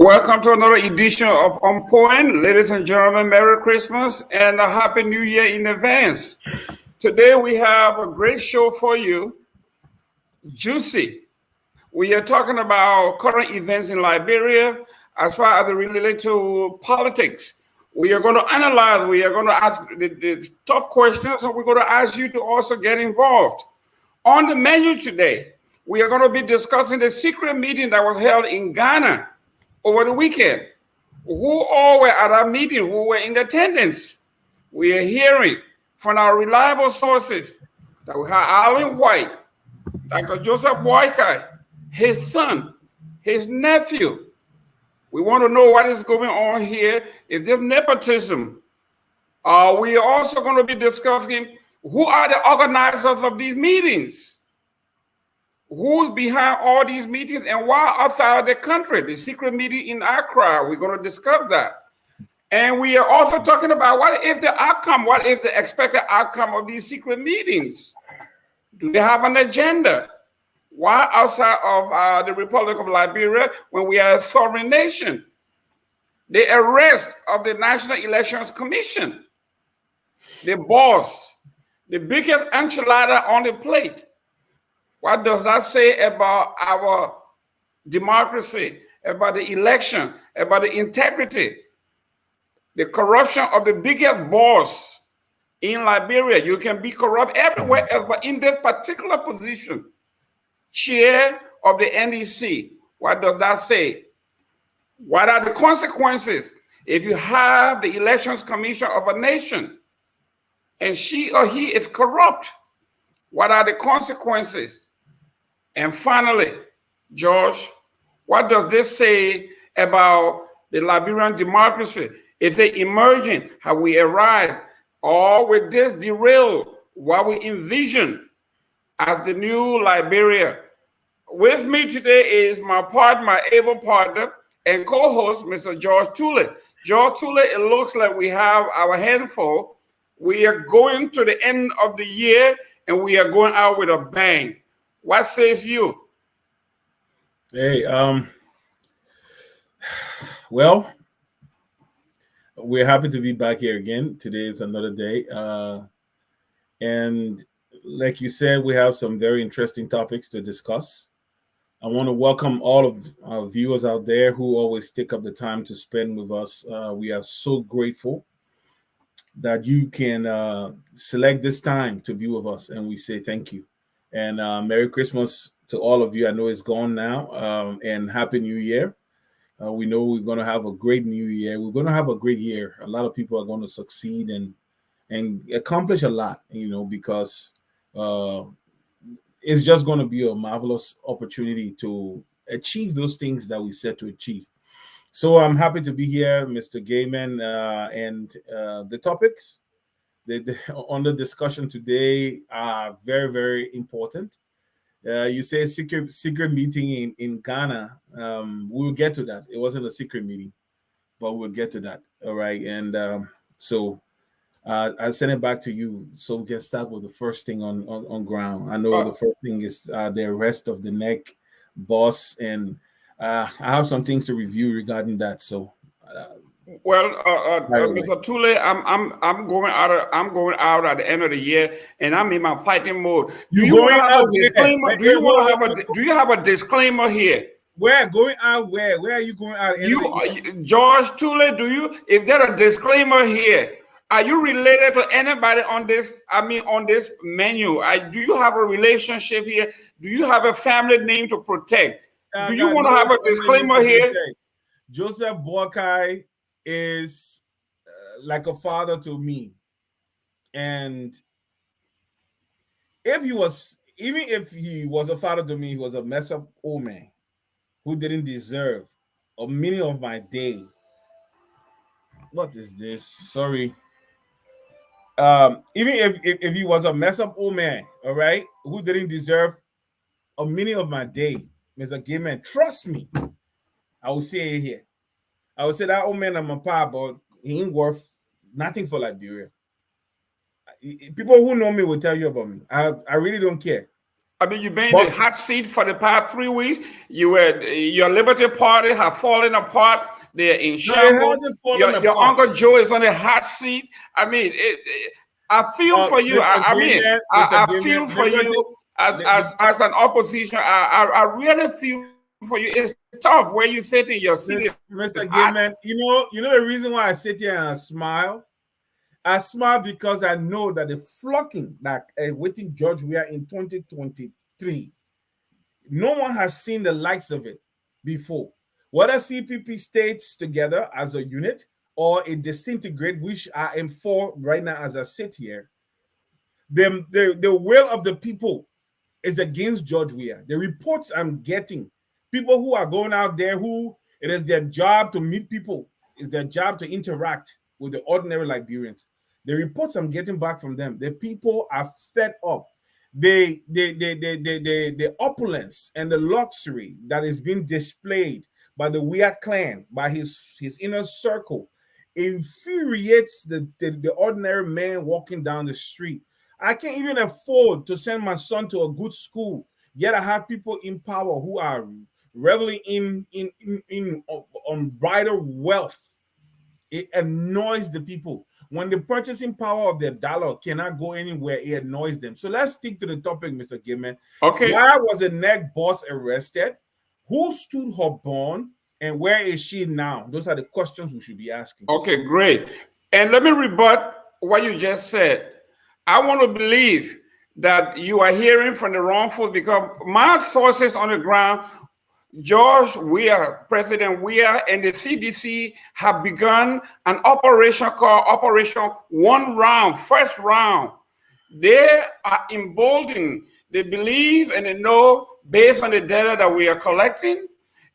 welcome to another edition of On Point. Ladies and gentlemen, Merry Christmas and a Happy New Year in advance. Today we have a great show for you, Juicy. We are talking about current events in Liberia as far as they relate to politics. We are going to analyze, we are going to ask the tough questions, and we're going to ask you to also get involved. On the menu today, we are going to be discussing the secret meeting that was held in Ghana over the weekend. Who all were at our meeting, who were in attendance? We are hearing from our reliable sources that we have Alan White, Dr. Joseph Boykai, his son, his nephew. We want to know what is going on here. Is this nepotism? We are also going to be discussing who are the organizers of these meetings. Who's behind all these meetings and why outside the country? The secret meeting in Accra, we're going to discuss that. And we are also talking about what is the outcome, what is the expected outcome of these secret meetings? Do they have an agenda? Why outside of the Republic of Liberia when we are a sovereign nation? The arrest of the National Elections Commission, the boss, the biggest enchilada on the plate. What does that say about our democracy, about the election, about the integrity, the corruption of the biggest boss in Liberia? You can be corrupt everywhere else, but in this particular position, chair of the NEC, what does that say? What are the consequences if you have the Elections Commission of a nation and she or he is corrupt? What are the consequences? And finally, George, what does this say about the Liberian democracy? Is it emerging? Have we arrived? Or will this derail what we envision as the new Liberia? With me today is my partner, my able partner and co-host, Mr. George Tulay. George Tulay, it looks like we have our handful. We are going to the end of the year and we are going out with a bang. What says you? Hey, well, we're happy to be back here again. Today is another day. And like you said, we have some very interesting topics to discuss. I want to welcome all of our viewers out there who always take up the time to spend with us. We are so grateful that you can select this time to be with us, and we say thank you. And Merry Christmas to all of you. I know it's gone now, and Happy New Year. We know we're going to have a great New Year. We're going to have a great year. A lot of people are going to succeed and accomplish a lot, because it's just going to be a marvelous opportunity to achieve those things that we set to achieve. So I'm happy to be here, Mr. Gayman, and the topics on the discussion today are very, very important. You say secret meeting in Ghana. We'll get to that. It wasn't a secret meeting, but we'll get to that. All right. And so I'll send it back to you so we can start with the first thing on ground. I know the first thing is the arrest of the NEC boss, and I have some things to review regarding that. So Mr. Tulay, I'm going out at the end of the year, and I'm in my fighting mode. Do you want to have a disclaimer? Do you have a disclaimer here? Where going out? Where are you going out? George Tulay, is there a disclaimer here? Are you related to anybody on this? On this menu? Do you have a relationship here? Do you have a family name to protect? Do you want to have a disclaimer here? Joseph Boykai is like a father to me, and even if he was a father to me, he was a messed up old man who didn't deserve a minute of my day. What is this? Sorry. Even if he was a messed up old man, all right, who didn't deserve a minute of my day, Mr. Gayman, trust me, I will say it here. I would say that old man, I'm a pa, but he ain't worth nothing for Liberia. People who know me will tell you about me. I really don't care. I mean, you've been in But the hot seat for the past 3 weeks. Your Liberty Party have fallen apart. They're in no, it shambles. hasn't fallen Your apart. Uncle Joe is on the hot seat. I mean, I feel for you. I feel for you as an opposition. I really feel for you. It's tough where you sit in your seat. Mr. Gayman, you know the reason why I sit here and I smile? I smile because I know that the flocking that waiting George we are in 2023, no one has seen the likes of it before. Whether CPP stays together as a unit or it disintegrate, which I am for right now as I sit here, the will of the people is against George Weah. The reports I'm getting, people who are going out there who it is their job to meet people, it's their job to interact with the ordinary Liberians. The reports I'm getting back from them, the people are fed up. The opulence and the luxury that is being displayed by the Weah clan, by his inner circle, infuriates the ordinary man walking down the street. I can't even afford to send my son to a good school. Yet I have people in power who are reveling in unbridled wealth. It annoys the people. When the purchasing power of their dollar cannot go anywhere, it annoys them. So let's stick to the topic, Mr. Gayman. Okay. Why was the NEC boss arrested? Who stood her bond? And where is she now? Those are the questions we should be asking. Okay, great. And let me rebut what you just said. I want to believe that you are hearing from the wrongful because my sources on the ground, George Weah, President Weah, and the CDC have begun an operation called Operation One Round, first round. They are emboldened. They believe and they know, based on the data that we are collecting,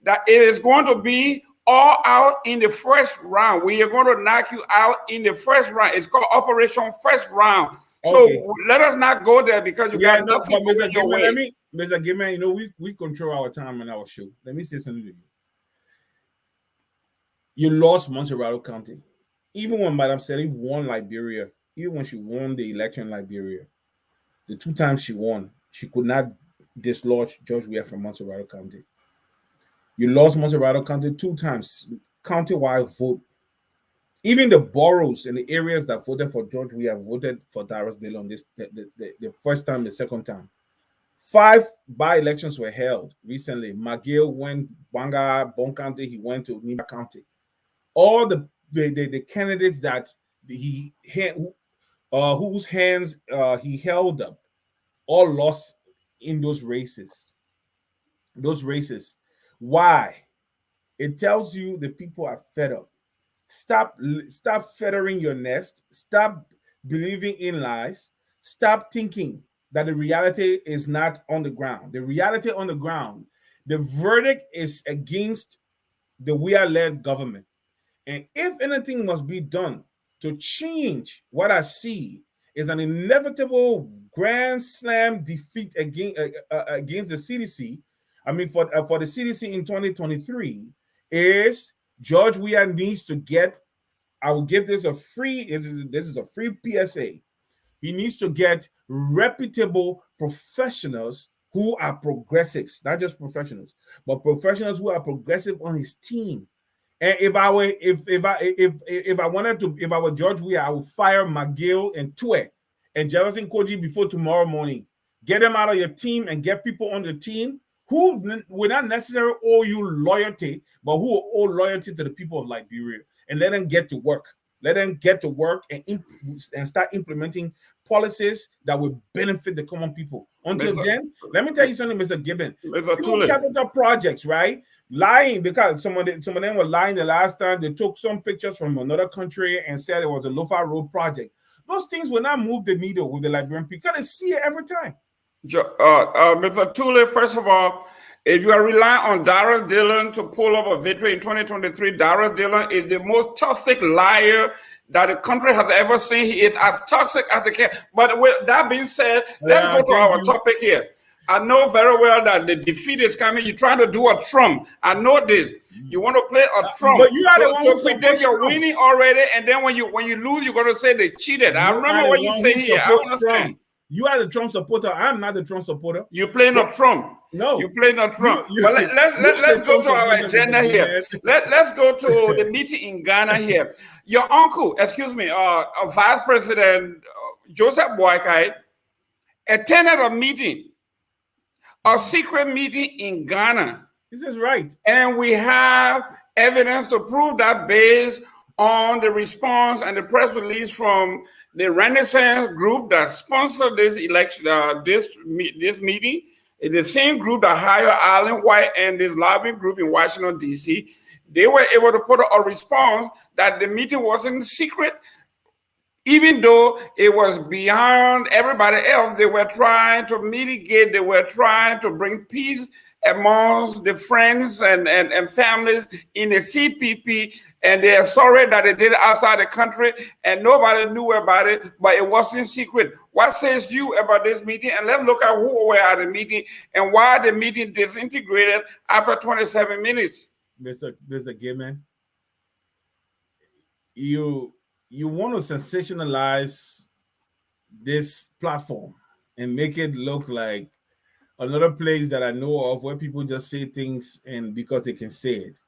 that it is going to be all out in the first round. We are going to knock you out in the first round. It's called Operation First Round. So okay, let us not go there because you got nothing going your way. Mr. Gayman, you know, we control our time and our show. Let me say something to you. You lost Montserrat County. Even when Madam Sally won Liberia, even when she won the election in Liberia, the 2 times she won, she could not dislodge George Weah from Montserrat County. You lost Montserrat County 2 times, county-wide vote. Even the boroughs and the areas that voted for George Weah voted for Darius Dillon this the first time, the second time. 5 by-elections were held recently. McGill went Banga, Bon County, he went to Niba County. All the candidates that whose hands he held up all lost in those races. Why? It tells you the people are fed up. Stop feathering your nest. Stop believing in lies. Stop thinking that the reality is not on the ground. The reality on the ground, the verdict is against the Weah-led government. And if anything must be done to change what I see is an inevitable grand slam defeat against the CDC, I mean, for the CDC in 2023, is George Weah needs to get, I will give this a free, this is a free PSA. He needs to get reputable professionals who are progressives, not just professionals, but professionals who are progressive on his team. And if I were George Weah, I would fire McGill and Tulay and Jefferson Koji before tomorrow morning. Get them out of your team and get people on the team who will not necessarily owe you loyalty, but who will owe loyalty to the people of Liberia, and let them get to work. Let them get to work and start implementing policies that will benefit the common people. Until then, let me tell you something, Mr. Gibbon. Capital projects, right? Lying, because some of them were lying the last time. They took some pictures from another country and said it was a Lofa Road project. Those things will not move the needle with the Liberian people. They see it every time. Mr. Tulay, first of all, if you are relying on Darius Dillon to pull up a victory in 2023, Darius Dillon is the most toxic liar that the country has ever seen. He is as toxic as they can. But with that being said, let's go to our topic here. I know very well that the defeat is coming. You're trying to do a Trump. I know this. You want to play a Trump. But you are the one who predict you're winning already, and then when you lose, you're going to say they cheated. I remember what you say here. I understand. You are the Trump supporter. I'm not the Trump supporter. You playing up Trump. No, You playing up Trump. You, But let's the go Trump to our supporter, agenda Mr. here. Gayman. Let's go to the meeting in Ghana here. Your uncle, excuse me, Vice President Joseph Boakai attended a meeting, a secret meeting in Ghana. This is right. And we have evidence to prove that based on the response and the press release from the Renaissance group that sponsored this election, this meeting. It's the same group that hired Alan White and this lobbying group in Washington, D.C. They were able to put a response that the meeting wasn't secret, even though it was beyond everybody else. They were trying to mitigate, they were trying to bring peace amongst the friends and families in the CPP, and they are sorry that they did it outside the country and nobody knew about it, but it wasn't secret. What says you about this meeting? And let's look at who were at the meeting and why the meeting disintegrated after 27 minutes. Mr. Gayman, you want to sensationalize this platform and make it look like another place that I know of where people just say things and because they can say it.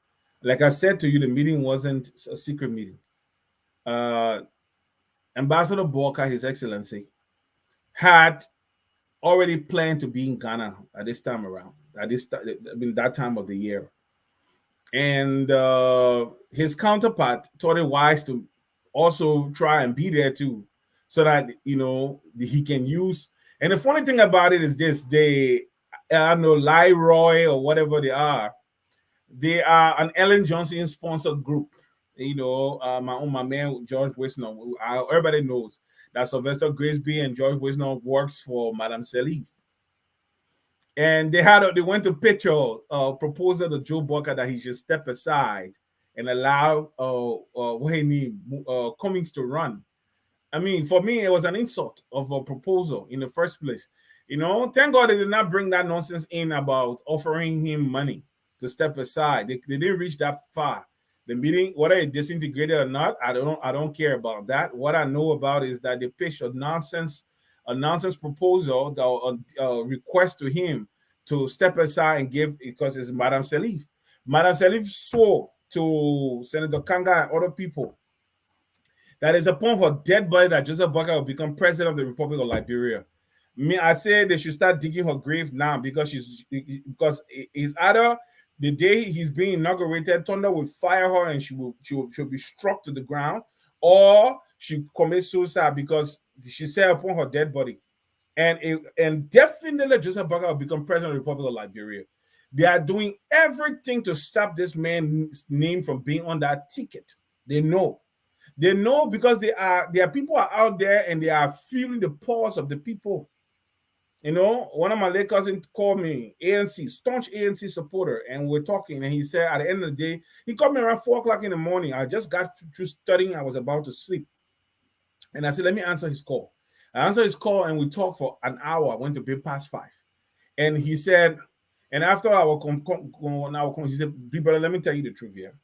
Like I said to you, the meeting wasn't a secret meeting. Ambassador Boakai, His Excellency, had already planned to be in Ghana at this time around, that time of the year. And his counterpart thought it wise to also try and be there too, so that he can use. And the funny thing about it is this: I don't know, Leroy or whatever they are an Ellen Johnson sponsored group. My man George Wisner. Everybody knows that Sylvester Grisby and George Wisner works for Madame Salif. And they went to pitch a proposal to Joe Boakai that he should step aside and allow Cummings to run. I mean, for me, it was an insult of a proposal in the first place. Thank God they did not bring that nonsense in about offering him money to step aside. They didn't reach that far. The meeting, whether it disintegrated or not, I don't care about that. What I know about is that they pitched a nonsense proposal, a request to him to step aside and give, because it's Madame Salif. Madame Salif swore to Senator Kanneh and other people that is upon her dead body that Joseph Boakai will become president of the Republic of Liberia. I say they should start digging her grave now, because it's either the day he's being inaugurated, thunder will fire her and she'll be struck to the ground, or she commits suicide because she said upon her dead body. And definitely Joseph Boakai will become president of the Republic of Liberia. They are doing everything to stop this man's name from being on that ticket. They know because their people are out there and they are feeling the pulse of the people. One of my late cousins called me, staunch ANC supporter, and we're talking, and he said at the end of the day, he called me around 4 o'clock in the morning. I just got through studying. I was about to sleep. And I said, let me answer his call. I answered his call, and we talked for an hour. I went to bed past 5. And he said, and after our he said, brother, let me tell you the truth here.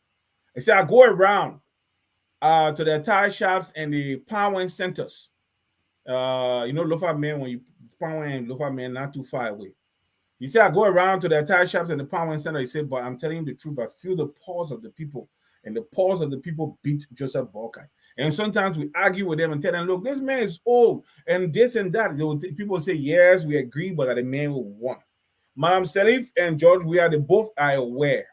He said, I go around to the tire shops and the power and centers. Lofa Man, when you power and Lofa Man, not too far away. He said, I go around to the tire shops and the power and center. He said, but I'm telling you the truth. I feel the pulse of the people, and the pulse of the people beat Joseph Boakai. And sometimes we argue with them and tell them, look, this man is old and this and that. People say, yes, we agree, but that the man will won. Madam Salif and George Weah, they both are aware.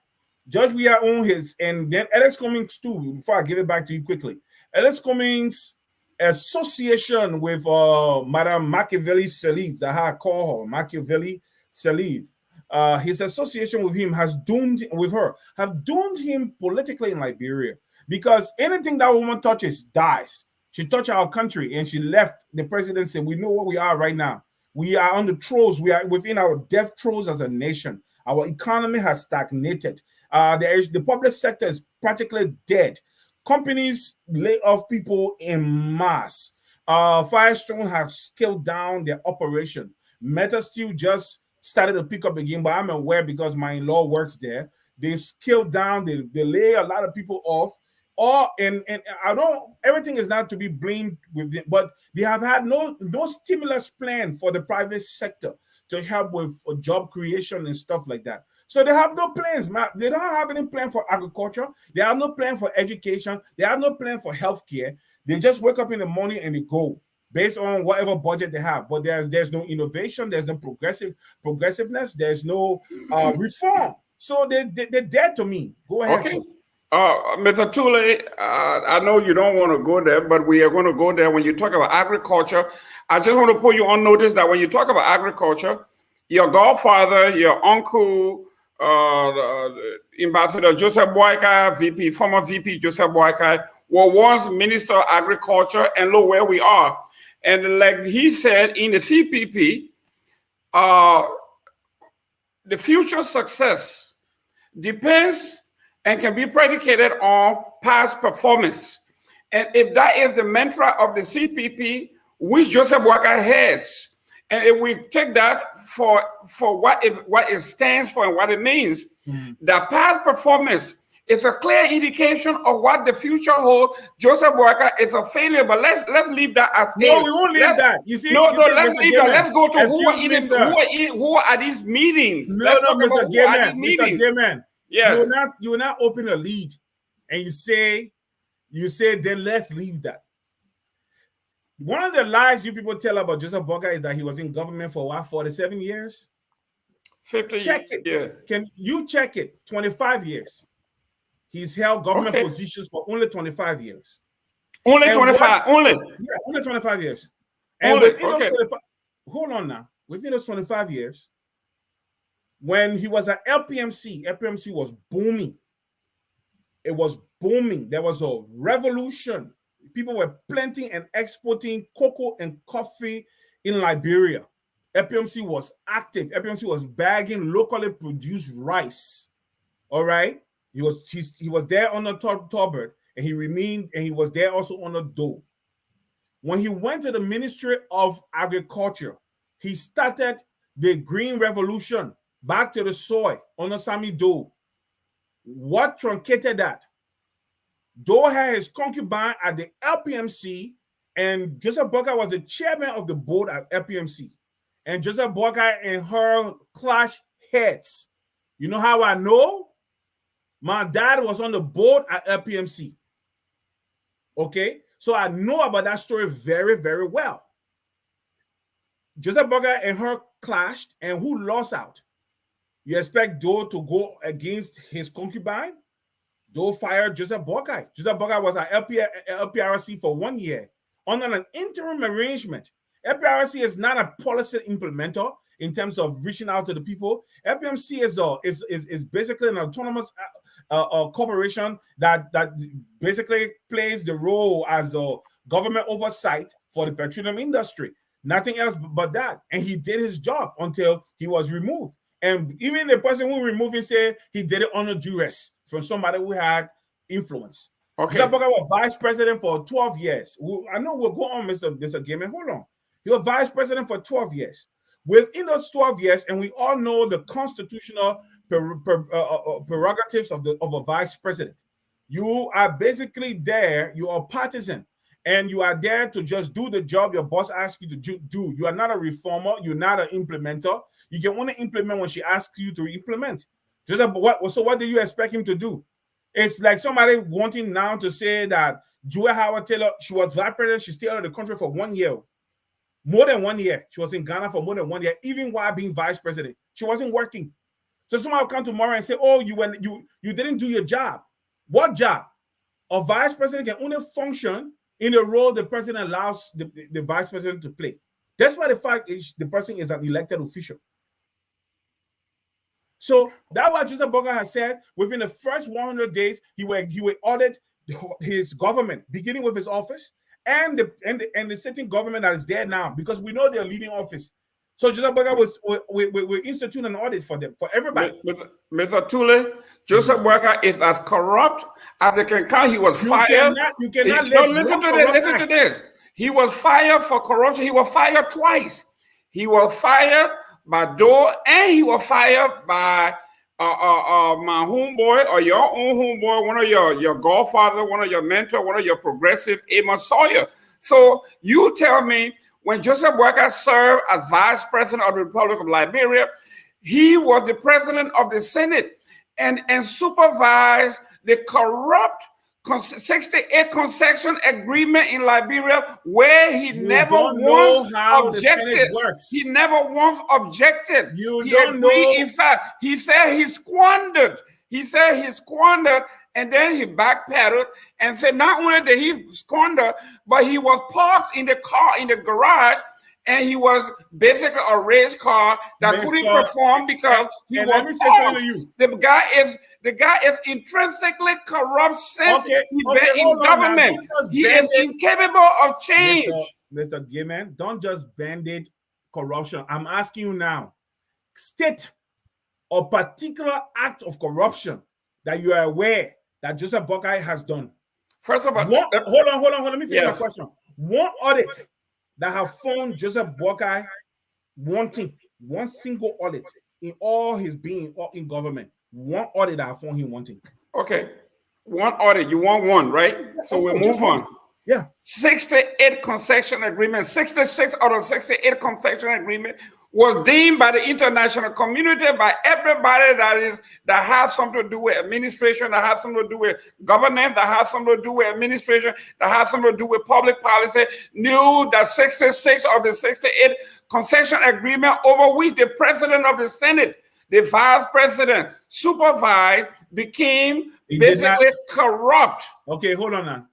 George Weah own his, and then Alex Cummings too, before I give it back to you quickly. Alex Cummings' association with Madam Machiavelli Salif, that I call her, Machiavelli Salif, his association with him have doomed him politically in Liberia, because anything that woman touches dies. She touched our country and she left the presidency. We know what we are right now. We are on the throes. We are within our death throes as a nation. Our economy has stagnated. The public sector is practically dead. Companies lay off people in mass. Firestone has scaled down their operation. Meta Steel just started to pick up again, but I'm aware because my in-law works there. They've scaled down. They lay a lot of people off. all and I don't, everything is not to be blamed with them, but they have had no stimulus plan for the private sector to help with job creation and stuff like that. So they have no plans, man. They don't have any plan for agriculture. They have no plan for education. They have no plan for healthcare. They just wake up in the morning and they go based on whatever budget they have. But there's no innovation. There's no progressiveness. There's no reform. So they're dead to me. Go ahead. Okay. Mr. Tulay, I know you don't want to go there, but we are going to go there. When you talk about agriculture, I just want to put you on notice that when you talk about agriculture, your godfather, your uncle, Ambassador Joseph Boyka, former VP Joseph Boyka, were once Minister of Agriculture, and look where we are. And like he said in the CPP, the future success depends and can be predicated on past performance. And if that is the mantra of the CPP, which Joseph Boyka heads, and if we take that for what it stands for and what it means, the past performance is a clear indication of what the future holds. Joseph Boyka is a failure, but let's leave that as no, we won't leave that. You see, let's leave that. Let's go to who are these meetings. Mr. Gayman. Yes. You will not open a lead and you say then let's leave that. One of the lies you people tell about Joseph Boyka is that he was in government for what, 47 years? 50 check it. Yes. Can you check it? 25 years. He's held government positions for only 25 years. Only 25. Only 25 years. And hold on now. Within those 25 years, when he was at LPMC was booming. It was booming. There was a revolution. People were planting and exporting cocoa and coffee in Liberia. LPMC was active. LPMC was bagging locally produced rice. All right. He was there on the Tobert, and he remained, and he was there also on the Doe. When he went to the Ministry of Agriculture, he started the Green Revolution back to the soil on the Sami Doe. What truncated that? Doe had his concubine at the LPMC, and Joseph Boyka was the chairman of the board at LPMC. And Joseph Boyka and her clashed heads. You know how I know? My dad was on the board at LPMC. Okay? So I know about that story very, very well. Joseph Boyka and her clashed, and who lost out? You expect Doe to go against his concubine? Doe fired Joseph Boyka. Joseph Boyka was at LPRC for 1 year under an interim arrangement. LPRC is not a policy implementer in terms of reaching out to the people. LPMC is basically an autonomous corporation that basically plays the role as a government oversight for the petroleum industry. Nothing else but that. And he did his job until he was removed. And even the person who removed him said he did it under duress from somebody who had influence. Okay. Joseph Boyka was vice president for 12 years. I know we'll go on, Mr. Gayman. Hold on. He was vice president for 12 years. Within those 12 years, and we all know the constitutional prerogatives of a vice president. You are basically there, you are partisan, and you are there to just do the job your boss asks you to do. You are not a reformer, you're not an implementer. You can only implement when she asks you to implement. So what do you expect him to do? It's like somebody wanting now to say that Joy Howard Taylor, she was vice president, she stayed out of the country for 1 year. More than 1 year. She was in Ghana for more than 1 year, even while being vice president. She wasn't working. So somebody will come tomorrow and say, oh, you didn't do your job. What job? A vice president can only function in the role the president allows the vice president to play. That's why the fact is the person is an elected official. So that's what Joseph Boyka has said. Within the first 100 days, he will audit his government, beginning with his office and the sitting government that is there now, because we know they're leaving office. So Joseph Boyka will institute an audit for them, for everybody. Mr. Tulay, Joseph Boyka is as corrupt as they can come. He was fired. You cannot listen to this. He was fired for corruption. He was fired twice. He was fired by Doe, and he was fired by my homeboy or your own homeboy, one of your godfather, one of your mentor, one of your progressive, Amos Sawyer. So you tell me, when Joseph Boakai served as vice president of the Republic of Liberia, he was the president of the Senate and supervised the corrupt 68 concession agreement in Liberia, where he never once objected. He never once objected. He agreed. In fact, he said he squandered. And then he backpedaled and said not only did he squander, but he was parked in the car in the garage, and he was basically a race car that couldn't perform because he was parked. The guy is intrinsically corrupt since he's been in government. He is incapable of change. Mr. Gayman, don't just band-aid corruption. I'm asking you now, state a particular act of corruption that you are aware that Joseph Boakai has done. First of all, hold on. Let me finish my question. One audit that have found Joseph Boakai wanting, one single audit in all his being in government. One audit that have found him wanting. Okay. One audit. You want one, right? So we'll move on. Yeah. 68 concession agreements, 66 out of 68 concession agreement was deemed by the international community, by everybody that has something to do with administration, that has something to do with governance, that has something to do with administration, that has something to do with public policy, knew that 66 of the 68 concession agreement over which the president of the Senate, the vice president, supervised, became basically corrupt. Okay, hold on.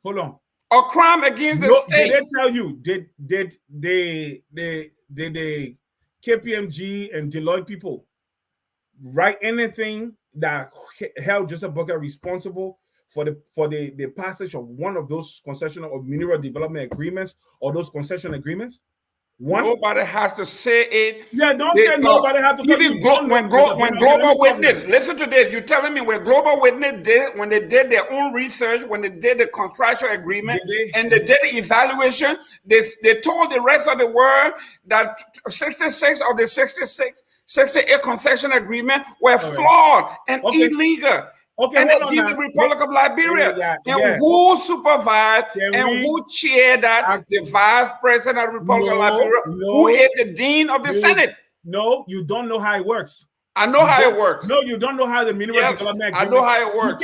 A crime against the state. Did they tell you? Did they KPMG and Deloitte people write anything that held Joseph Boakai responsible for the passage of one of those concession or mineral development agreements or those concession agreements? Nobody has to say it. Yeah, don't say nobody has to. When Global Witness, listen to this. You're telling me when Global Witness did, when they did their own research, when they did the contractual agreement and they did the evaluation, they told the rest of the world that 66 of the 68 concession agreement were flawed and illegal. Okay, and against the Republic of Liberia. Who supervised who chaired that? The vice president of the Republic of Liberia, who is the dean of the Senate. No, you don't know how it works. I know how it works. No, you don't know how the mineral development agreement. I know how it works.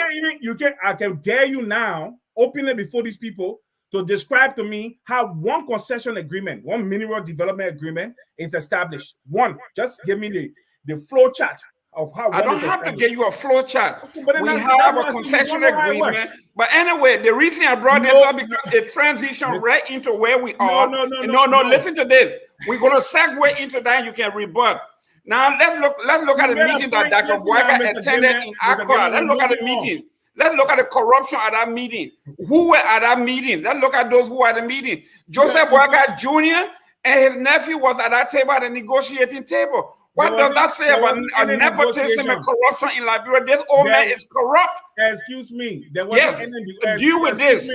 I can dare you now, openly before these people, to describe to me how one concession agreement, one mineral development agreement is established. One, just give me the flow chart of how. I don't have to give you a flow chart. Okay, we have a concession agreement. But anyway, the reason I brought this up because it transitions right into where we are. No. Listen to this. We're going to segue into that. You can rebut. Now let's look at the meeting that Dr. Boakai attended in Accra. Let's look at the meetings. Let's look at the corruption at that meeting. Who were at that meeting? Let's look at those who were at the meeting. Joseph Boakai Jr. and his nephew was at that table, at the negotiating table. What does that say about nepotism and corruption in Liberia? This old man is corrupt. Excuse me. There wasn't any. Deal with this.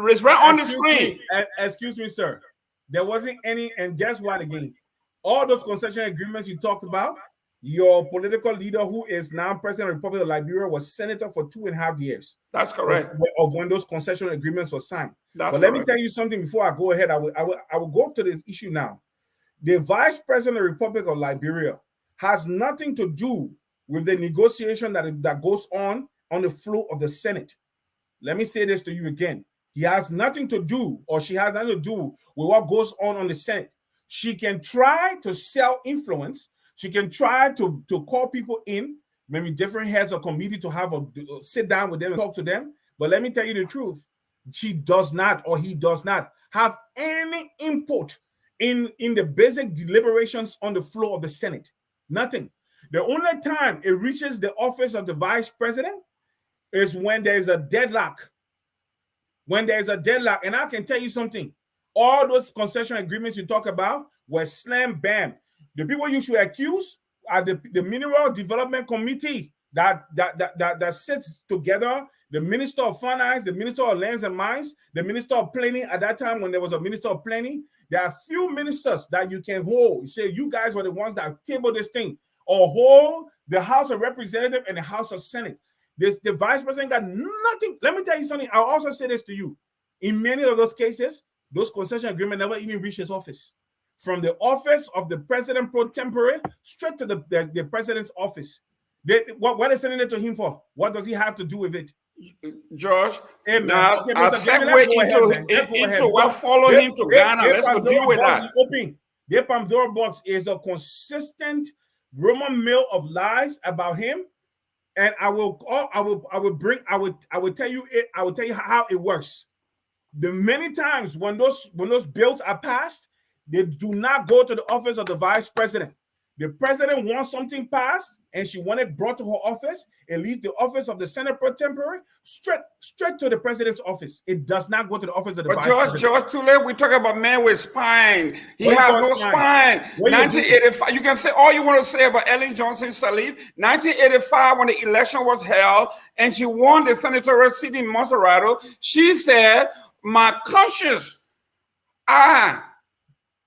It's right on the screen. Excuse me, sir. There wasn't any. And guess what? Again, all those concession agreements you talked about, your political leader, who is now president of the Republic of Liberia, was senator for 2.5 years. That's correct. Of when those concession agreements were signed. Let me tell you something before I go ahead. I will go up to the issue now. The vice president of the Republic of Liberia has nothing to do with the negotiation that goes on the floor of the Senate. Let me say this to you again. He has nothing to do, or she has nothing to do with what goes on the Senate. She can try to sell influence. She can try to call people in, maybe different heads of committee, to have a sit down with them and talk to them. But let me tell you the truth. She does not, or he does not, have any input in the basic deliberations on the floor of the Senate. Nothing. The only time it reaches the office of the vice president is when there is a deadlock. When there is a deadlock, and I can tell you something, all those concession agreements you talk about were slam bam. The people you should accuse are the Mineral Development Committee that sits together, the Minister of Finance, the Minister of Lands and Mines, the Minister of Planning. At that time, when there was a Minister of Planning, there are few ministers that you can hold. You say, you guys were the ones that tabled this thing, or hold the House of Representatives and the House of Senate. The vice president got nothing. Let me tell you something. I'll also say this to you. In many of those cases, those concession agreements never even reached his office. From the office of the president pro tempore straight to the president's office. What are they sending it to him for? What does he have to do with it? George, hey, now okay, I segue into what followed him to Ghana. Let's go deal with that. The Pandora box is a consistent Roman mill of lies about him, and I will tell you how it works. The many times when those bills are passed, they do not go to the office of the vice president. The president wants something passed and she wants it brought to her office. It leaves the office of the Senate pro tempore straight to the president's office. It does not go to the office of the vice president. George, Tulay, we talk about man with spine. He has no spine. 1985, you can say all you want to say about Ellen Johnson Sirleaf. 1985, when the election was held and she won the senatorial seat in Monserrato, she said, my conscience, I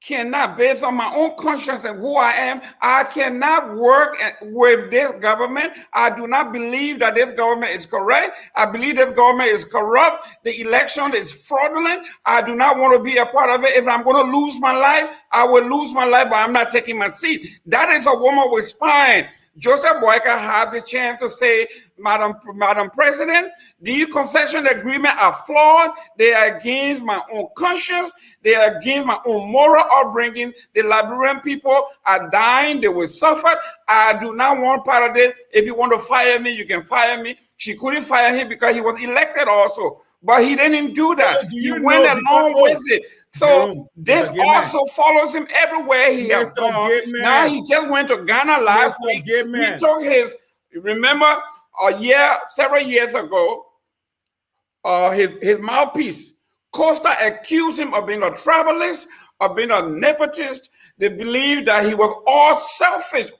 cannot, based on my own conscience and who I am, I cannot work with this government. I do not believe that this government is correct. I believe this government is corrupt. The election is fraudulent. I do not want to be a part of it. If I'm going to lose my life, I will lose my life, but I'm not taking my seat. That is a woman with spine. Joseph Boyka had the chance to say, Madam President, these concession agreements are flawed. They are against my own conscience. They are against my own moral upbringing. The Liberian people are dying. They will suffer. I do not want part of this. If you want to fire me, you can fire me. She couldn't fire him because he was elected also. But he didn't do that. He went along with it. So this also follows him everywhere he has gone. Now he just went to Ghana last week. He took his, remember, several years ago, his mouthpiece, Costa, accused him of being a tribalist, of being a nepotist. They believed that he was all selfish,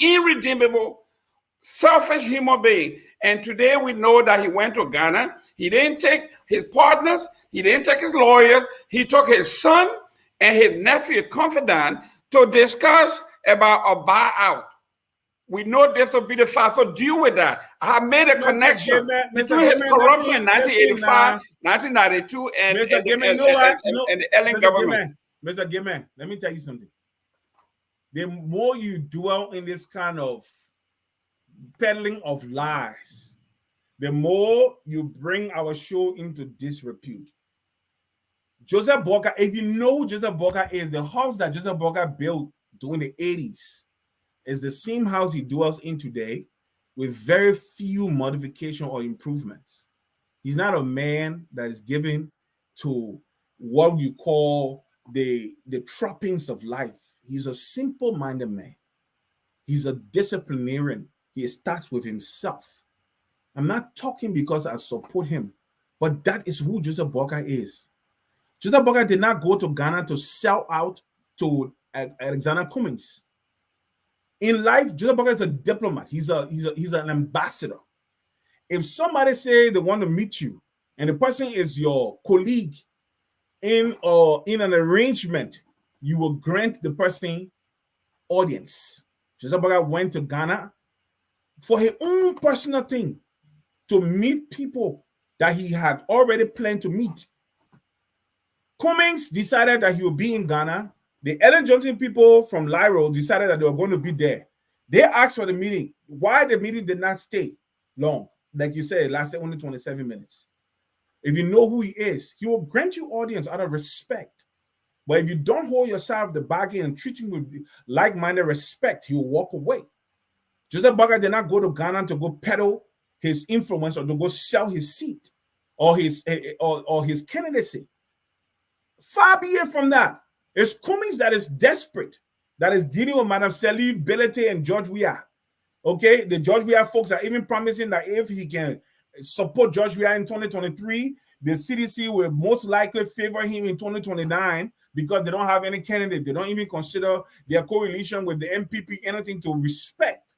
irredeemable, selfish human being. And today we know that he went to Ghana. He didn't take his partners. He didn't take his lawyers. He took his son and his nephew, confidant, to discuss about a buyout. We know this to be the fact, so deal with that. I have made a connection between his corruption in 1985, 1992, and the Ellen government. Mr. Gayman, let me tell you something. The more you dwell in this kind of peddling of lies, the more you bring our show into disrepute. Joseph Boyka, if you know who Joseph Boyka is, the house that Joseph Boyka built during the 80s is the same house he dwells in today with very few modification or improvements. He's not a man that is given to what you call the trappings of life. He's a simple-minded man. He's a disciplinarian. He starts with himself. I'm not talking because I support him, but that is who Joseph Boyka is. Joseph Boyka did not go to Ghana to sell out to Alexander Cummings. In life, Joseph Boyka is a diplomat. He's an ambassador. If somebody say they want to meet you, and the person is your colleague in an arrangement, you will grant the person audience. Joseph Boyka went to Ghana for his own personal thing, to meet people that he had already planned to meet. Cummings decided that he would be in Ghana. The Ellen Johnson people from Lyro decided that they were going to be there. They asked for the meeting. Why the meeting did not stay long? Like you said, it lasted only 27 minutes. If you know who he is, he will grant you audience out of respect. But if you don't hold yourself the bargain and treat him with like-minded respect, he will walk away. Joseph Boyka did not go to Ghana to go peddle his influence or to go sell his seat or his candidacy. Far be it from that. It's Cummings that is desperate, that is dealing with Madam Sirleaf, Belete, and George Weah. Okay, the George Weah folks are even promising that if he can support George Weah in 2023, the CDC will most likely favor him in 2029 because they don't have any candidate. They don't even consider their correlation with the MPP anything to respect.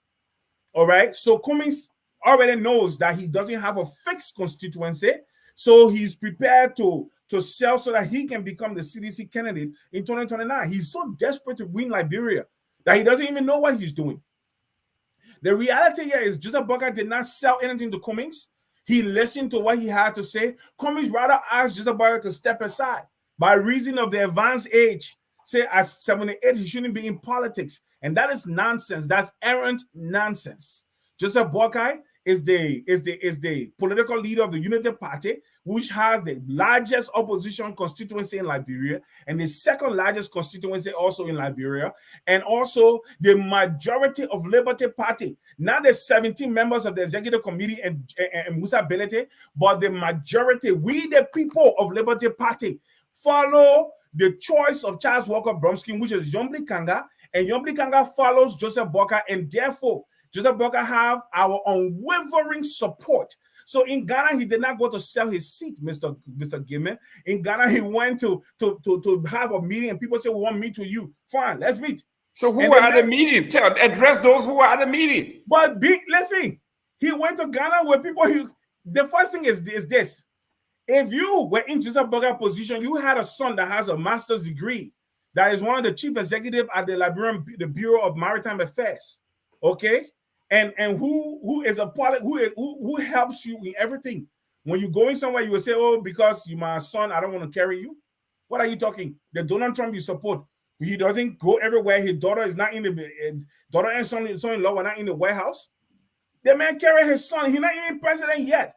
All right, so Cummings already knows that he doesn't have a fixed constituency, so he's prepared to sell so that he can become the CDC candidate in 2029. He's so desperate to win Liberia that he doesn't even know what he's doing. The reality here is Joseph Boyka did not sell anything to Cummings. He listened to what he had to say. Cummings rather asked Joseph Boyka to step aside by reason of the advanced age. Say at 78, he shouldn't be in politics. And that is nonsense. That's errant nonsense. Joseph Boyka is the political leader of the Unity Party, which has the largest opposition constituency in Liberia and the second largest constituency also in Liberia, and also the majority of Liberty Party, not the 17 members of the executive committee and Musa Belete, but the majority, we the people of Liberty Party, follow the choice of Charles Walker Bromsky, which is Yombli Kanga, and Yombli Kanga follows Joseph Boyka, and therefore Joseph Boyka have our unwavering support. So in Ghana, he did not go to sell his seat, Mr. Gayman. In Ghana, he went to have a meeting, and people say, we want to meet with you. Fine, let's meet. So who were at the meeting? Address those who were at the meeting. But listen, he went to Ghana where people, the first thing is this. If you were in Joseph Boyka's position, you had a son that has a master's degree, that is one of the chief executives at the Bureau of Maritime Affairs, okay? And who is a pilot, who helps you in everything. When you're going somewhere, you will say, oh, because you're my son, I don't want to carry you. What are you talking? The Donald Trump you support, he doesn't go everywhere. His daughter is not in the daughter and son-in-law are not in the White House. The man carried his son. He's not even president yet.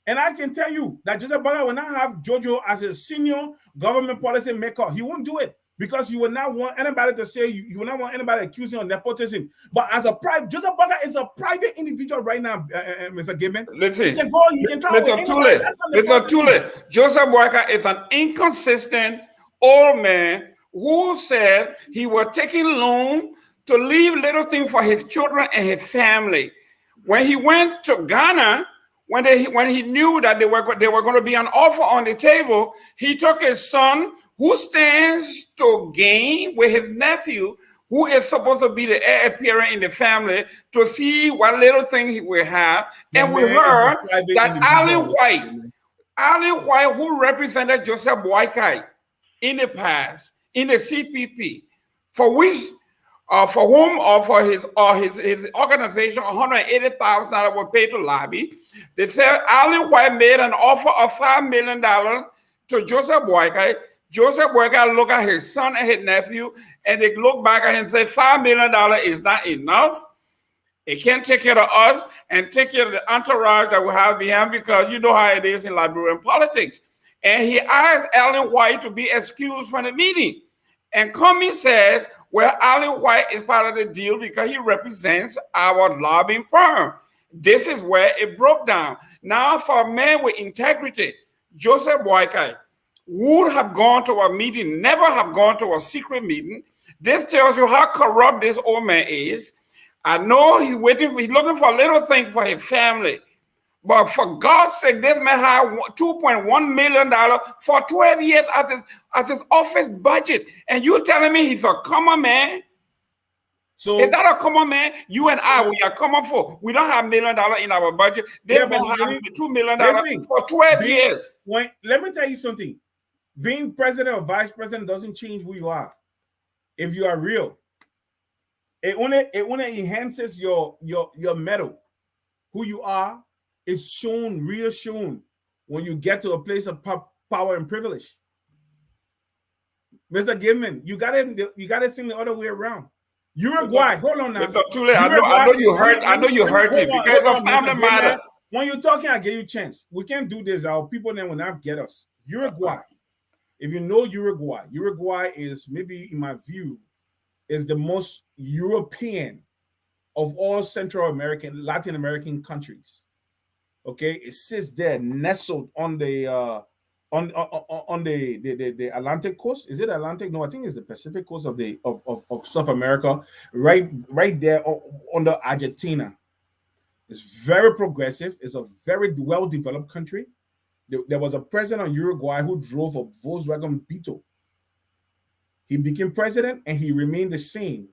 And I can tell you that Joseph Boyka will not have Jojo as a senior government policy maker. He won't do it because you will not want anybody to say, you will not want anybody accusing of nepotism. But as a private, Joseph Boyka is a private individual right now, Mr. Gayman. Listen, he can go, he can travel Mr. Tulay, Joseph Boyka is an inconsistent old man who said he was taking loan to leave little things for his children and his family. When he went to Ghana, when he knew that they were going to be an offer on the table, he took his son, who stands to gain with his nephew, who is supposed to be the heir apparent in the family, to see what little thing he will have. And we heard that Alan White, who represented Joseph Boyka in the past in the CPP, for his organization, $180,000 were paid to lobby. They said Alan White made an offer of $5 million to Joseph Boyka. Joseph Boyka looked at his son and his nephew, and they look back at him and say, $5 million is not enough. It can't take care of us and take care of the entourage that we have behind, because you know how it is in Liberian politics. And he asked Alan White to be excused from the meeting. And Cummings says, well, Alan White is part of the deal because he represents our lobbying firm. This is where it broke down. Now, for a man with integrity, Joseph Boyka would have gone to a meeting, never have gone to a secret meeting. This tells you how corrupt this old man is. I know he's looking for a little thing for his family. But for God's sake, this man had $2.1 million for 12 years as his office budget. And you telling me he's a common man? So is that a common man? You and I, we are common folk. We don't have $1 million in our budget. They have $2 million for 12 years. Let me tell you something. Being president or vice president doesn't change who you are. If you are real, it only enhances your mettle. Who you are is shown when you get to a place of power and privilege. Mr. Gayman, you got to think the other way around. Uruguay, hold on now. Mr. Tulay, I know you heard him because of family matter. When you're talking, I give you a chance. We can't do this. Our people then will not get us. Uruguay. If you know Uruguay is, maybe in my view, is the most European of all Central American, Latin American countries. Okay, it sits there nestled on the Atlantic coast. Is it Atlantic? No, I think it's the Pacific coast of South America, right there under Argentina. It's very progressive. It's a very well-developed country. There was a president of Uruguay who drove a Volkswagen Beetle. He became president and he remained the same,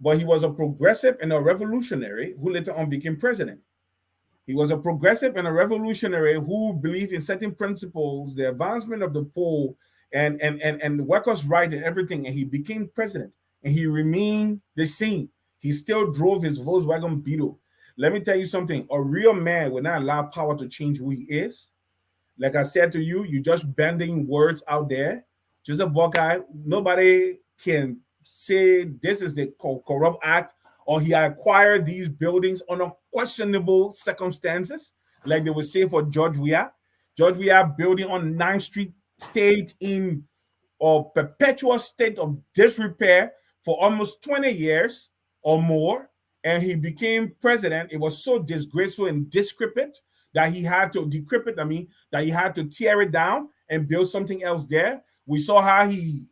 but he was a progressive and a revolutionary who later on became president. He was a progressive and a revolutionary who believed in certain principles, the advancement of the poor and workers' rights and everything, and he became president and he remained the same. He still drove his Volkswagen Beetle. Let me tell you something. A real man will not allow power to change who he is. Like I said to you, you just bending words out there. Joseph Boakai, nobody can say this is the corrupt act or he acquired these buildings under questionable circumstances, like they would say for George Weah. George Weah building on 9th Street stayed in a perpetual state of disrepair for almost 20 years or more, and he became president. It was so disgraceful and decrepit that he had to that he had to tear it down and build something else there. We saw how he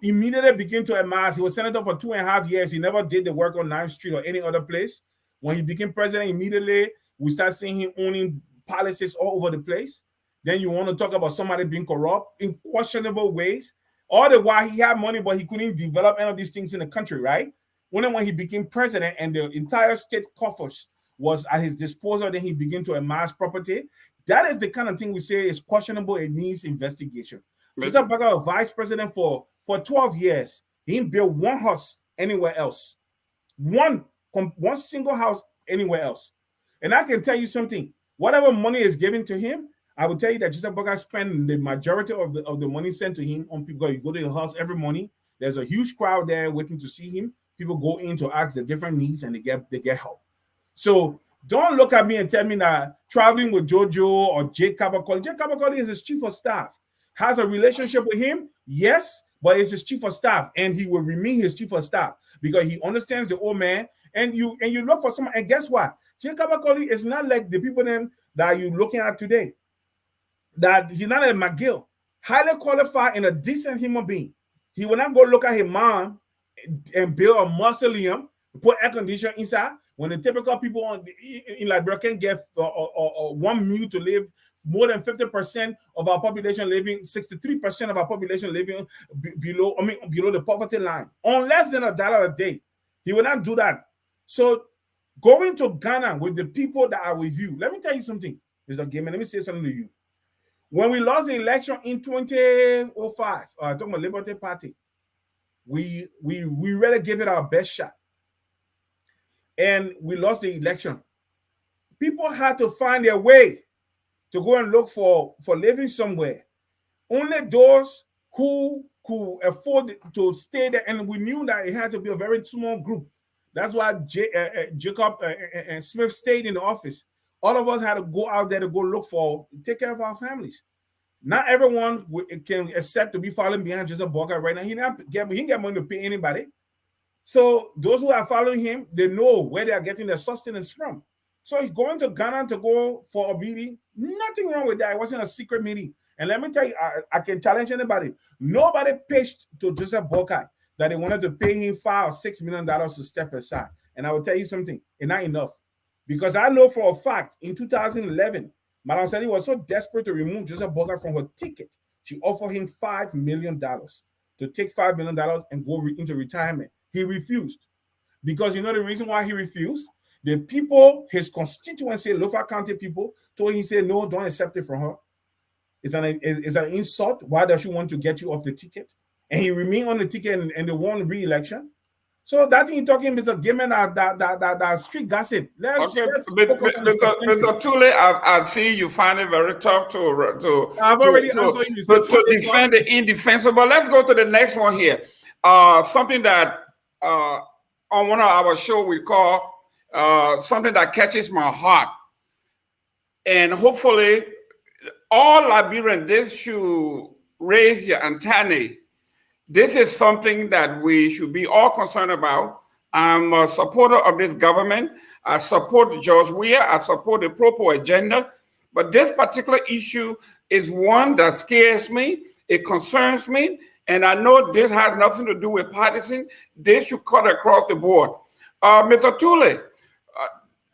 immediately began to amass. He was senator for 2.5 years. He never did the work on 9th Street or any other place. When he became president, immediately we start seeing him owning palaces all over the place. Then you want to talk about somebody being corrupt in questionable ways. All the while he had money, but he couldn't develop any of these things in the country, right? When he became president and the entire state coffers was at his disposal, then he began to amass property. That is the kind of thing we say is questionable. It needs investigation. Mr. Boakai was vice president for 12 years. He didn't build one house anywhere else. One single house anywhere else. And I can tell you something. Whatever money is given to him, I will tell you that Joseph Boakai spent the majority of the money sent to him on people. You go to the house every morning. There's a huge crowd there waiting to see him. People go in to ask the different needs and they get help. So don't look at me and tell me that traveling with Jojo or Jay Kabakoli is his chief of staff. Has a relationship with him, yes, but it's his chief of staff, and he will remain his chief of staff because he understands the old man. And you look for someone, and guess what? Jay Kabakoli is not like the people then that you're looking at today. That he's not a McGill, highly qualified and a decent human being. He will not go look at his mom and build a mausoleum, put air conditioning inside. When the typical people in Liberia can get 1 million to live, more than 50% of our population living, 63% of our population living below the poverty line, on less than $1 a day. He will not do that. So going to Ghana with the people that are with you, let me tell you something, Mr. Gayman, let me say something to you. When we lost the election in 2005, talking about Liberty Party, we really gave it our best shot. And we lost the election. People had to find their way to go and look for living somewhere. Only those who could afford to stay there, and we knew that it had to be a very small group. That's why Jacob and Smith stayed in the office. All of us had to go out there to take care of our families. Not everyone can accept to be following behind Joseph Boakai right now. He didn't get money to pay anybody. So those who are following him, they know where they are getting their sustenance from. So he's going to Ghana to go for a meeting. Nothing wrong with that. It wasn't a secret meeting. And let me tell you, I can challenge anybody. Nobody pitched to Joseph Boakai that they wanted to pay him $5 or $6 million to step aside. And I will tell you something, it's not enough. Because I know for a fact, in 2011, Madam Sani was so desperate to remove Joseph Boakai from her ticket, she offered him $5 million to take $5 million and go into retirement. He refused. Because you know the reason why he refused? The people, his constituency, Lofa County people, told him, he said, no, don't accept it from her. It's an insult. Why does she want to get you off the ticket? And he remained on the ticket and they won re-election. So that thing you're talking, Mr. Gayman, that street gossip. Let's Mr. Tulay, I see you find it very tough to defend the indefensible. Let's go to the next one here. Something that on one of our show we call something that catches my heart. And hopefully all Liberians, this should raise your antennae. This is something that we should be all concerned about. I'm a supporter of this government. I support George Weah. I support the Propo agenda. But this particular issue is one that scares me. It concerns me. And I know this has nothing to do with partisan. This should cut across the board. Mr. Tulay,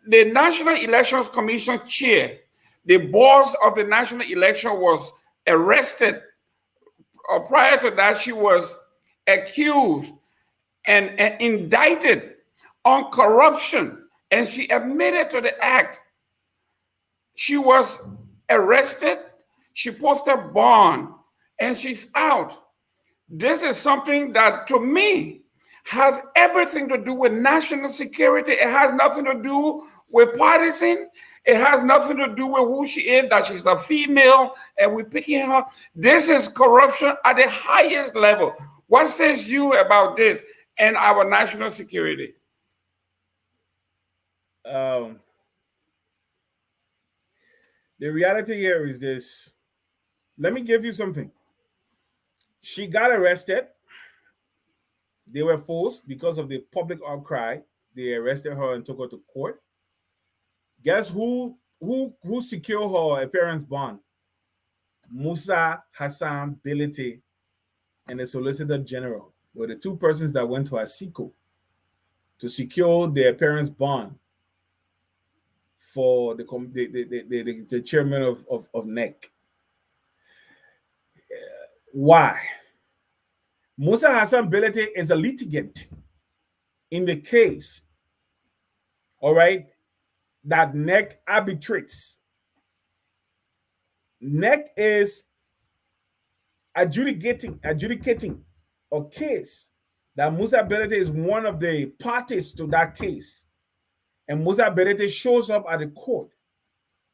the National Elections Commission chair, the boss of the national election was arrested. Prior to that, she was accused and indicted on corruption, and she admitted to the act. She was arrested, she posted bond, and she's out. This is something that, to me, has everything to do with national security. It has nothing to do with partisan. It has nothing to do with who she is, that she's a female and we're picking her. This is corruption at the highest level. What says you about this and our national security? The reality here is this. Let me give you something. She got arrested. They were forced because of the public outcry. They arrested her and took her to court. Guess who secured her appearance bond? Musa Hassan Bility and the Solicitor General were the two persons that went to ASICO to secure the appearance bond for the chairman of NEC. Why? Musa Hassan Bility is a litigant in the case, all right, that NEC arbitrates. NEC is adjudicating a case that Musa Bility is one of the parties to that case. And Musa Bility shows up at the court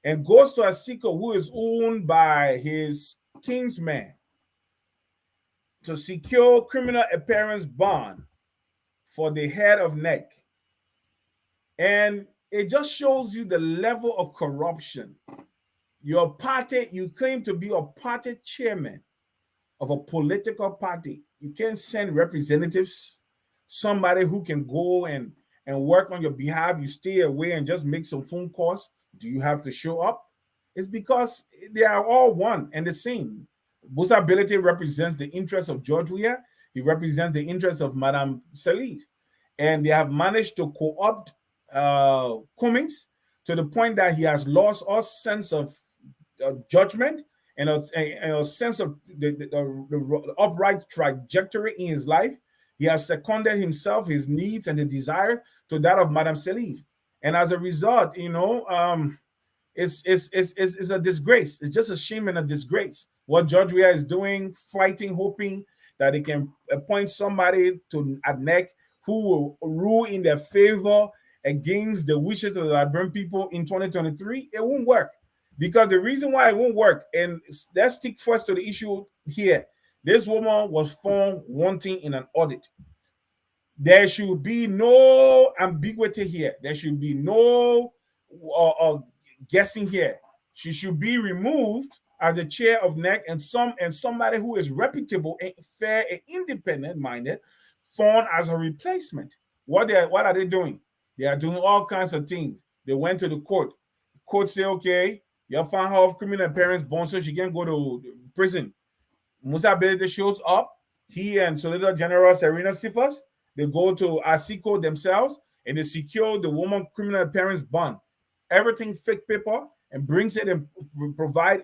and goes to ASICO, who is owned by his kinsman, to secure criminal appearance bond for the head of NEC. And it just shows you the level of corruption. Your party, you claim to be a party chairman of a political party. You can't send representatives, somebody who can go and work on your behalf. You stay away and just make some phone calls. Do you have to show up? It's because they are all one and the same. Musa Bility represents the interests of George Weah. He represents the interests of Madame Salif. And they have managed to co-opt Cummings to the point that he has lost all sense of judgment and a sense of the upright trajectory in his life. He has seconded himself, his needs and the desire to that of Madame Salif. And as a result, it's a disgrace. It's just a shame and a disgrace what George Weah is doing, fighting, hoping that he can appoint somebody at NEC who will rule in their favor against the wishes of the Liberian people in 2023. It won't work. Because the reason why it won't work, and let's stick first to the issue here. This woman was found wanting in an audit. There should be no ambiguity here. There should be no guessing here. She should be removed as the chair of NEC and somebody who is reputable and fair and independent-minded found as a replacement. What are they doing? They are doing all kinds of things. They went to the court. The court say, okay, you found her of criminal appearance bond, so she can go to prison. Musa Bility shows up. He and Solicitor General Serena Sifas, they go to ASICO themselves and they secure the woman criminal appearance bond. Everything fake paper, and brings it and provide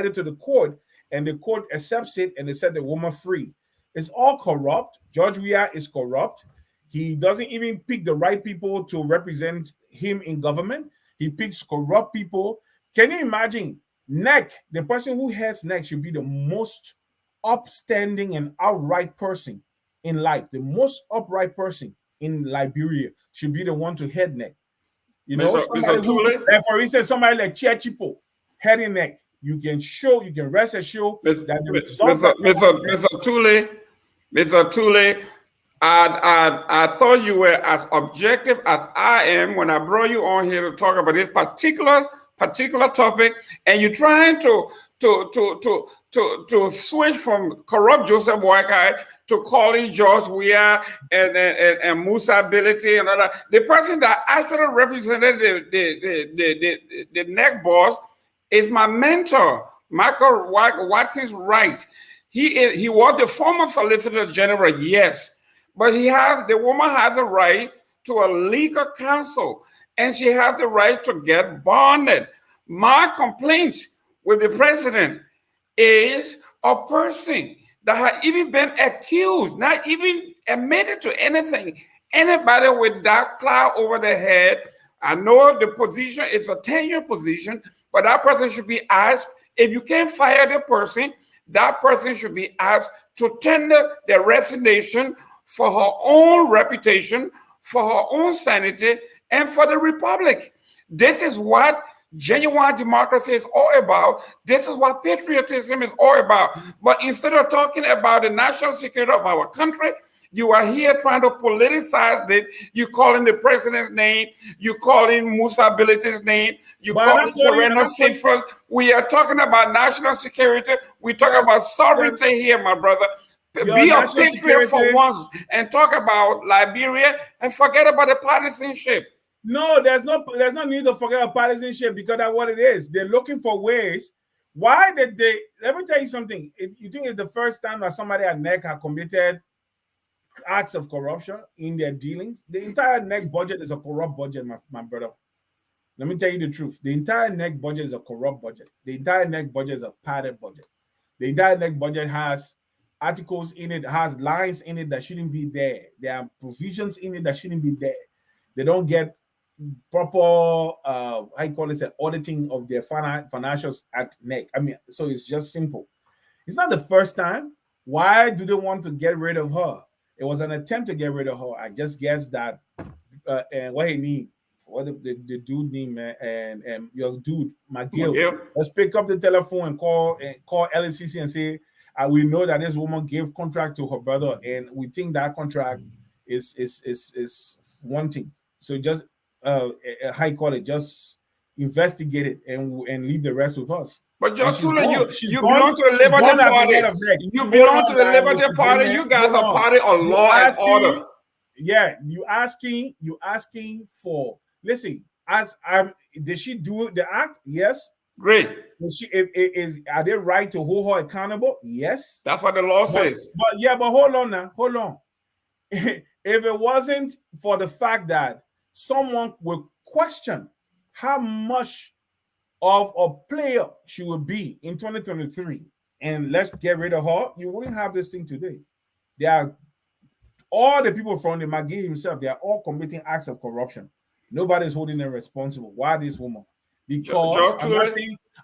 it to the court, and the court accepts it and they set the woman free. It's all corrupt. George Weah is corrupt. He doesn't even pick the right people to represent him in government. He picks corrupt people. Can you imagine? NEC, the person who heads NEC should be the most upstanding and outright person in life. The most upright person in Liberia should be the one to head NEC. You know, like for instance, somebody like Chiachipo heading NEC, you can rest assured that the result. Mr. Tulay, I thought you were as objective as I am when I brought you on here to talk about this particular topic, and you're trying to switch from corrupt Joseph Boakai to calling George Weah and Musa Bility and all that. The person that actually represented the NEC boss is my mentor, Michael Watkins Wright. He was the former Solicitor General, yes, but the woman has a right to a legal counsel, and she has the right to get bonded. My complaint with the president is a person that has even been accused, not even admitted to anything. Anybody with that cloud over their head, I know the position is a tenure position, but that person should be asked, if you can't fire the person, that person should be asked to tender their resignation for her own reputation, for her own sanity, and for the republic. This is what genuine democracy is all about. This is what patriotism is all about. But instead of talking about the national security of our country, you are here trying to politicize it. You calling the president's name. You calling Musa Ability's name. You calling Serena Sifas. We are talking about national security. We talk about sovereignty here, my brother. Be a patriot for once and talk about Liberia and forget about the partisanship. No, there's no need to forget about partisanship because that's what it is. They're looking for ways. Why did they? Let me tell you something. You think it's the first time that somebody at NEC have committed acts of corruption in their dealings? The entire NEC budget is a corrupt budget, my brother. Let me tell you the truth. The entire NEC budget is a corrupt budget. The entire NEC budget is a padded budget. The entire NEC budget has articles in it, has lines in it that shouldn't be there. There are provisions in it that shouldn't be there. They don't get proper auditing of their financials at NEC. I mean, so it's just simple. It's not the first time. Why do they want to get rid of her? It was an attempt to get rid of her. I just guess that and what he need, what the dude need, man, and your dude, McGill. Let's pick up the telephone and call LCC and say, we know that this woman gave contract to her brother, and we think that contract is one thing. So just just investigate it and leave the rest with us. But just you belong to the Liberty Party. You belong to the Liberty Party. You guys are party of law and order. Yeah, you asking for. Listen, did she do the act? Yes. Great. Are they right to hold her accountable? Yes. That's what the law says. But hold on. If it wasn't for the fact that someone would question how much of a player she would be in 2023, and let's get rid of her, you wouldn't have this thing today. They are all the people from the McGee himself, they are all committing acts of corruption. Nobody's holding them responsible. Why this woman? Because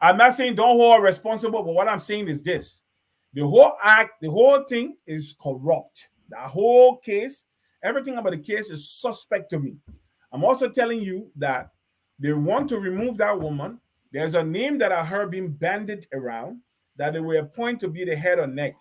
I'm not saying don't hold her responsible, but what I'm saying is this: the whole thing is corrupt. The whole case, everything about the case is suspect to me. I'm also telling you that they want to remove that woman. There's a name that I heard being bandied around that they will appoint to be the head of NEC.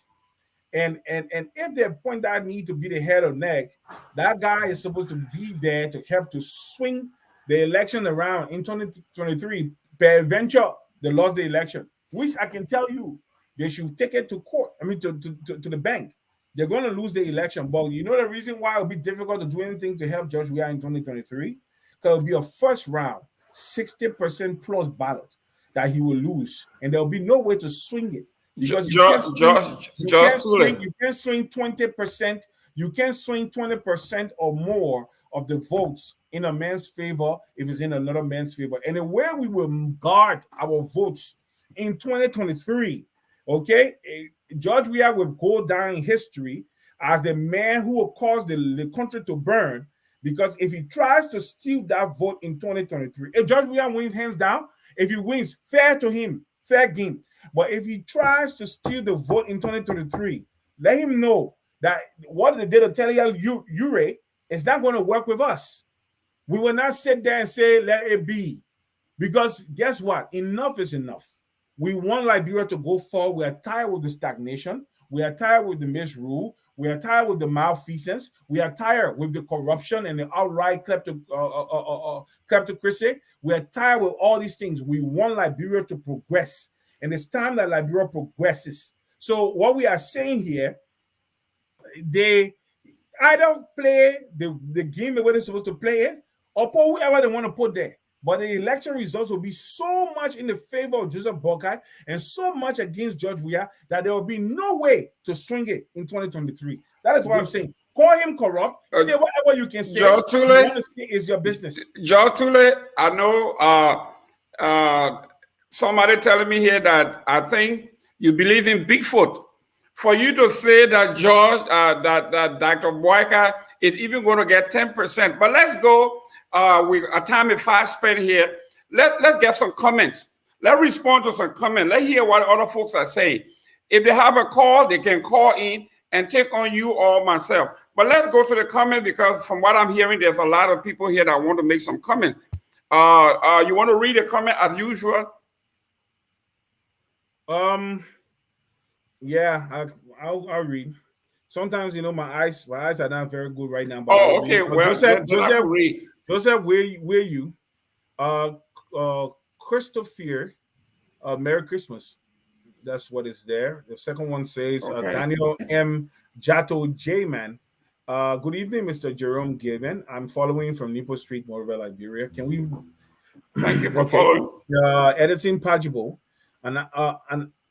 And if they appoint that need to be the head of NEC, that guy is supposed to be there to help to swing the election around in 2023. Peradventure, they lost the election, which I can tell you, they should take it to court. I mean, to the bank. They're going to lose the election. But you know the reason why it'll be difficult to do anything to help George Weah in 2023? Because it'll be a first round, 60% plus ballot that he will lose. And there'll be no way to swing it. Because you can't swing 20%. You can't swing 20% or more of the votes in a man's favor if it's in another man's favor. And the way we will guard our votes in 2023, okay, George Weah will go down in history as the man who will cause the country to burn, because if he tries to steal that vote in 2023, if George Weah wins hands down, if he wins, fair to him, fair game. But if he tries to steal the vote in 2023, let him know that what they did to tell you, Ure, is not going to work with us. We will not sit there and say, let it be. Because guess what? Enough is enough. We want Liberia to go forward. We are tired with the stagnation. We are tired with the misrule. We are tired with the malfeasance. We are tired with the corruption and the outright kleptocracy. We are tired with all these things. We want Liberia to progress. And it's time that Liberia progresses. So what we are saying here, they either play the game the way they're supposed to play it, or put whoever they want to put there. But the election results will be so much in the favor of Joseph Boakai and so much against George Weah that there will be no way to swing it in 2023. That is what I'm saying. Call him corrupt. Say whatever you can say. George Tulay, is your business. George Tulay, I know somebody telling me here that I think you believe in Bigfoot. For you to say that George, that Dr. Boakai is even going to get 10%. But let's go. Our time is fast spent here. Let's get some comments. Let's respond to some comments. Let's hear what other folks are saying. If they have a call, they can call in and take on you or myself. But let's go to the comment, because from what I'm hearing, there's a lot of people here that want to make some comments. You want to read a comment as usual? Yeah, I'll read. Sometimes, my eyes are not very good right now. But Oh, okay. Well, Joseph, where you? Christopher, Merry Christmas. That's what is there. The second one says, Daniel M. Jato J-Man. Good evening, Mr. Jerome Gayman. I'm following from Nipo Street, Monrovia, Liberia. Can we? Thank you for following. Edison Pajibo, and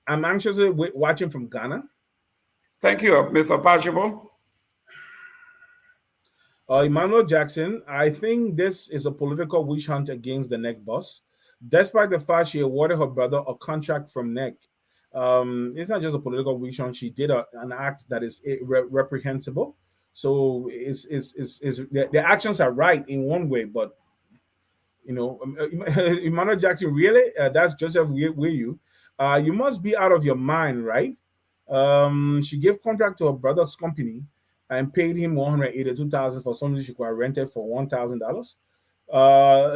I'm anxiously watching from Ghana. Thank you, Mr. Pajibo. Emmanuel Jackson, I think this is a political witch hunt against the NEC boss, despite the fact she awarded her brother a contract from NEC. It's not just a political witch hunt. She did an act that is reprehensible. So the actions are right in one way, but Emmanuel Jackson, really? That's Joseph Wiyu. You must be out of your mind, right? She gave contract to her brother's company and paid him $182,000 for something she could have rented for $1,000.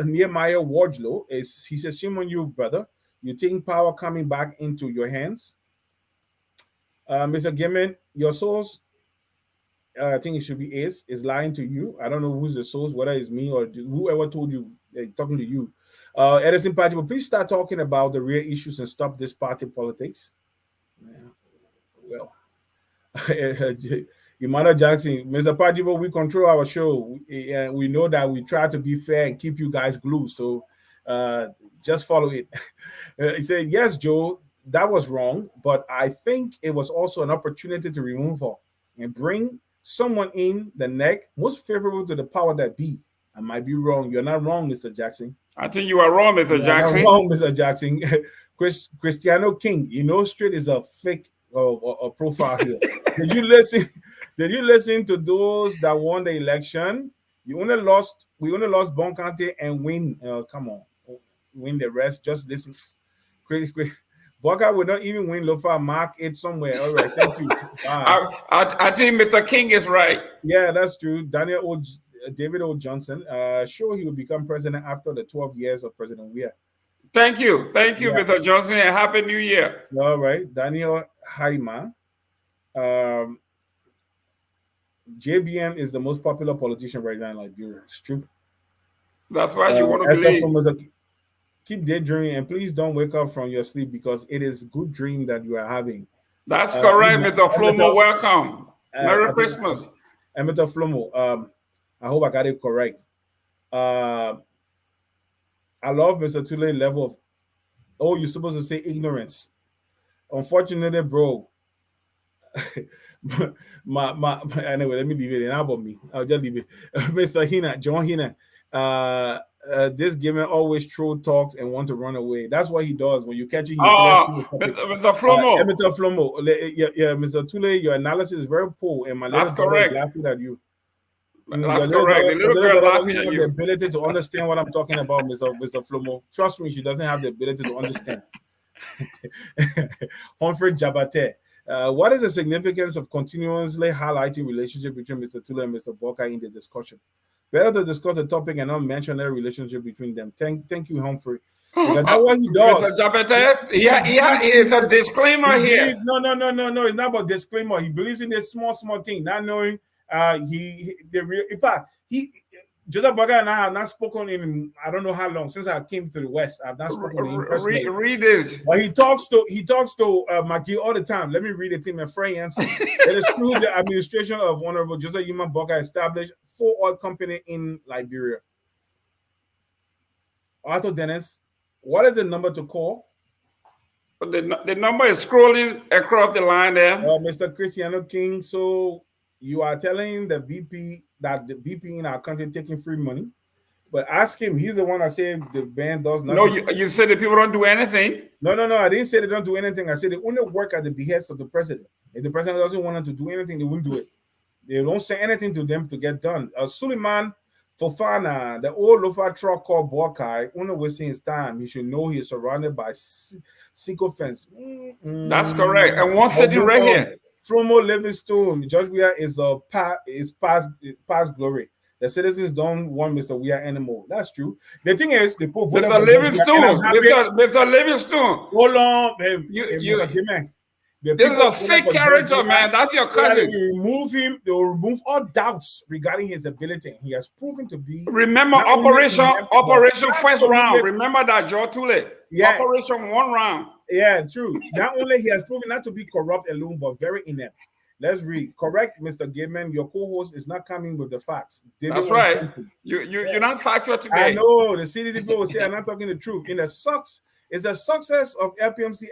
Nehemiah Wardlow he says, shame on you, brother. You think power coming back into your hands? Mr. Gayman, your source, I think it should be is lying to you. I don't know who's the source, whether it's me or whoever told you, talking to you. Edison Party, but please start talking about the real issues and stop this party politics. Well, Emmanuel Jackson, Mr. Pajibo, we control our show, and we know that we try to be fair and keep you guys glued. So just follow it. He said, yes, Joe, that was wrong, but I think it was also an opportunity to remove her and bring someone in the NEC most favorable to the power that be. I might be wrong. You're not wrong, Mr. Jackson. I think you are wrong, Mr. Jackson. Not wrong, Mr. Jackson. Cristiano King, Street is a fake profile here. Did you listen? Did you listen to those that won the election? We only lost Boncante and win. Come on, win the rest. Just listen. Boca will not even win Lofa. Mark it somewhere. All right, thank you. I think Mr. King is right. Yeah, that's true. David O. Johnson. Sure, he will become president after the 12 years of President Weir. Thank you, Mr. Johnson, and Happy New Year. All right, Daniel Haima. JBM is the most popular politician right now in Liberia. It's true. That's why you want to believe. Keep daydreaming and please don't wake up from your sleep because it is a good dream that you are having. That's correct, Mr. Flomo. Welcome. Merry Christmas. And Mr. Flomo, I hope I got it correct. I love Mr. Tulay level of, you're supposed to say ignorance. Unfortunately, bro, anyway, let me leave it in about me. I'll just leave it. Mr. John Hina, this Gayman always troll talks and want to run away. That's what he does when you catch him. Mr. Flomo. Mr. Flomo, yeah, Mr. Tulay, your analysis is very poor, and my that's correct. Laughing at you. That's correct. The little girl laughing at you. The ability to understand what I'm talking about, Mr. Flomo. Trust me, she doesn't have the ability to understand. Humphrey Jabate. What is the significance of continuously highlighting relationship between Mr. Tulay and Mr. Boka in the discussion? Better to discuss the topic and not mention a relationship between them. Thank you, Humphrey. That's what he does. Mr. Jabate, it's a disclaimer here. No. It's not about disclaimer. He believes in this small thing, not knowing in fact, Joseph Boga and I have not spoken in I don't know how long since I came to the West. I've not spoken to him personally. Read this. But he talks to Maki all the time. Let me read it to him. Frey answer. It is through the administration of Honorable Joseph Yuma Boga established 4 oil company in Liberia. Arthur Dennis, what is the number to call? The number is scrolling across the line there. Mr. Cristiano King, so you are telling the VP that the VP in our country taking free money, but ask him. He's the one that said the band does nothing. No, you said that people don't do anything. No. I didn't say they don't do anything. I said they only work at the behest of the president. If the president doesn't want them to do anything, they won't do it. They don't say anything to them to get done. Suleiman Fofana, the old Lofa truck called Borkai, only wasting his time. He should know he is surrounded by sycophants. That's correct. And one sitting right here. Flomo Livingstone, George Weah is past glory. The citizens don't want Mr. Weah anymore. That's true. The thing is, the poor voted Mr. for Livingstone, Mr. Livingstone. Hold on, You, Gayman. The this is people a fake character, man. That's your cousin. They remove him. They will remove all doubts regarding his ability. He has proven to be. Remember Operation First Round. Remember that, Joe Tulay. Yeah. Operation 1 round. Yeah, true. Not only he has proven not to be corrupt alone, but very inept. Let's read. Correct, Mr. Gayman. Your co-host is not coming with the facts. That's right. You're not factual today. I know. The CDC people will say I'm not talking the truth. In the sucks. Is the success of LPMC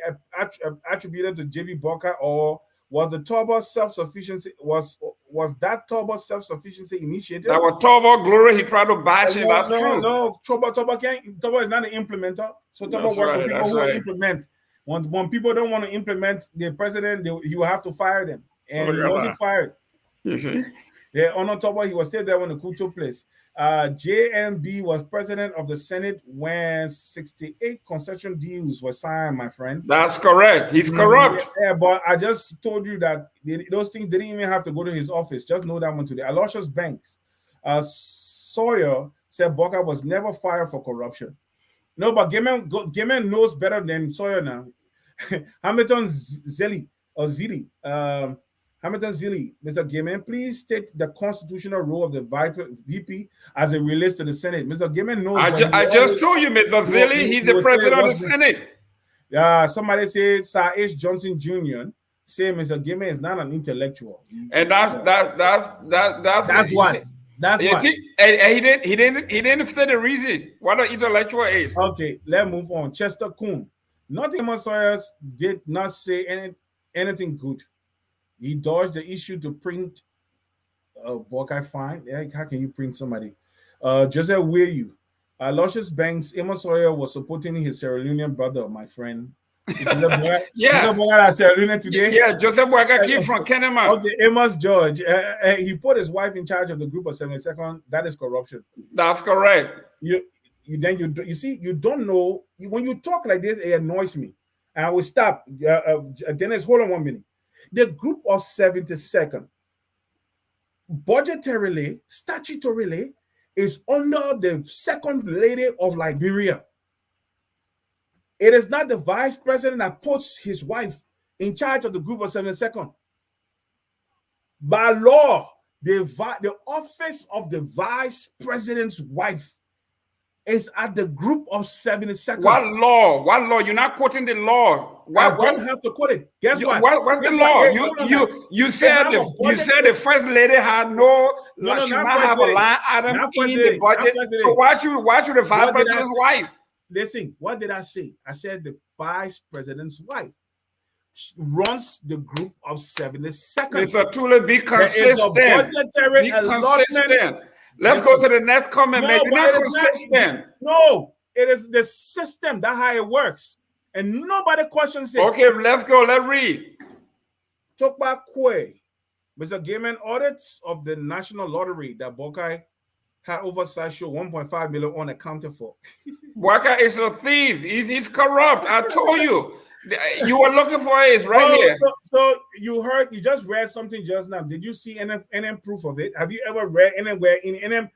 attributed to JB Bokar, or was the Turbo self-sufficiency that Turbo self-sufficiency initiative? That was Turbo glory. He tried to bash it. That's true. No, Turbo is not an implementer. So Turbo works for people who implement. When people don't want to implement the president, you will have to fire them. And he wasn't fired. You see? Yeah, on Turbo, he was still there when the coup took place. JMB was president of the Senate when 68 concession deals were signed, my friend. That's correct. He's corrupt. Yeah, but I just told you that those things didn't even have to go to his office. Just know that one today. Aloysius Banks. Sawyer said Bokar was never fired for corruption. No, but Gayman knows better than Sawyer now. Hamilton Zilli. Hamilton Zilli, Mr. Gayman, please state the constitutional role of the VP as it relates to the Senate. Mr. Gayman knows. I just told you, Mr. Zilli, he's the president of the Senate. Yeah, somebody said Sir H. Johnson Jr. say Mr. Gayman is not an intellectual. And that's what. That's you why. See, and he didn't say the reason what an intellectual is. Okay, let's move on. Chester Kuhn. Nottingham Sawyers did not say anything good. He dodged the issue to print Bokar fine. How can you print somebody? Joseph Weyu. Aloysius Banks, Amos Sawyer was supporting his Sierra Leonean brother, my friend. Joseph Bokar at Sierra Leone today. Yeah, Joseph Bokar came from Kanneh. Okay, Amos George. He put his wife in charge of the group of 72nd. That is corruption. That's correct. You see, you don't know. When you talk like this, it annoys me. And I will stop. Dennis, hold on 1 minute. The group of 72nd, budgetarily, statutorily, is under the second lady of Liberia. It is not the vice president that puts his wife in charge of the group of 72nd. By law, the office of the vice president's wife is at the group of 72nd. What law? What law? You're not quoting the law. I don't have to quote it. Guess what? What's the law? You said the first lady had should not have a line item in the budget. So why should the vice president's wife? Listen, what did I say? I said the vice president's wife runs the group of 72nd. Mr. Tulay, be consistent. Be consistent. Let's go to the next comment, man. You're not consistent. No, it is the system. That's how it works. And nobody questions it. Okay, let's go. Let's read. Tokba Kwe. Mr. Gayman, audits of the National Lottery that Bokar had oversight show 1.5 million unaccounted for. Bokar is a thief. He's corrupt. I told you. You were looking for it. It's right here. So you just read something just now. Did you see any proof of it? Have you ever read anywhere in NM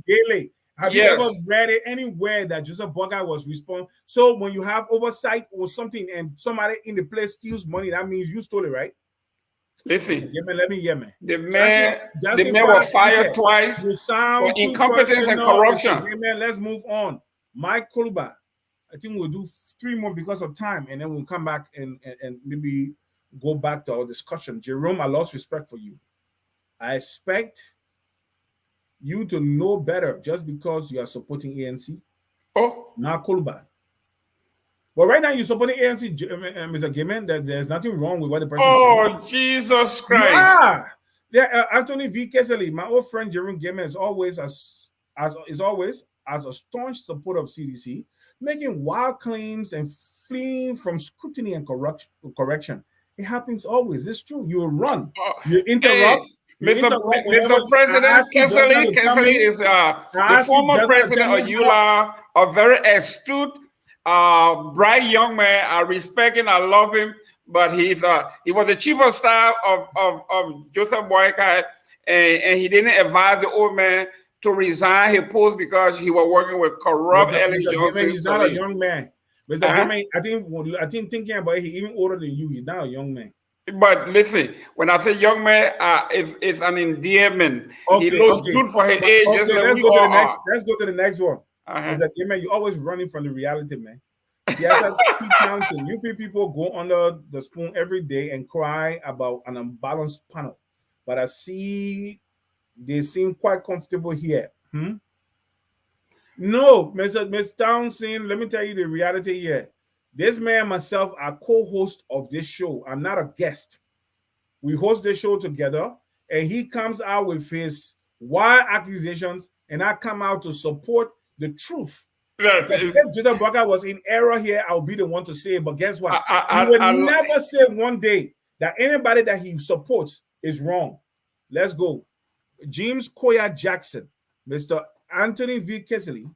Daily? Have you ever read it anywhere that Joseph Bokar was responsible? So when you have oversight or something and somebody in the place steals money, that means you stole it, right? Listen, let me hear me. The man was fired twice for incompetence and corruption. Let's move on. Mike Koluba. I think we'll do 3 more because of time, and then we'll come back and maybe go back to our discussion. Jerome, I lost respect for you. I expect you to know better just because you are supporting ANC. Oh, now Koluba. But right now you're supporting ANC, Mr. Gayman. That there's nothing wrong with what the person said. Jesus Christ! Yeah. Anthony V. Kessley, my old friend Jerome Gayman is always as a staunch supporter of CDC, making wild claims and fleeing from scrutiny and correction. It happens always. It's true. You run. You interrupt. Mr. President, Kessley is the former president of EULA, a very astute, bright young man. I respect him. I love him. but he was the chief of staff of Joseph Boycott, and he didn't advise the old man to resign his post because he was working with corrupt Ellen Mr. Gayman, Johnson. he's not a young man. Mr. Uh-huh. Gayman, I think thinking about it, he's even older than you. He's not a young man. But listen, when I say young man, it's an endearment. Okay, He looks good for his age, just like let's we go to all the next. are. Let's go to the next one. Mr. Gayman, you're always running from the reality, man. Seattle T Townsend, UP people go under the spoon every day and cry about an unbalanced panel. But I see they seem quite comfortable here. No, Mr. Townsend, let me tell you the reality here. This man, myself, are co-host of this show. I'm not a guest. We host the show together, and he comes out with his wild accusations, and I come out to support the truth. If Joseph Barker was in error here, I'll be the one to say it. But guess what? He would never say one day that anybody that he supports is wrong. Let's go. James Koya Jackson, Mr. Anthony V. Kesley.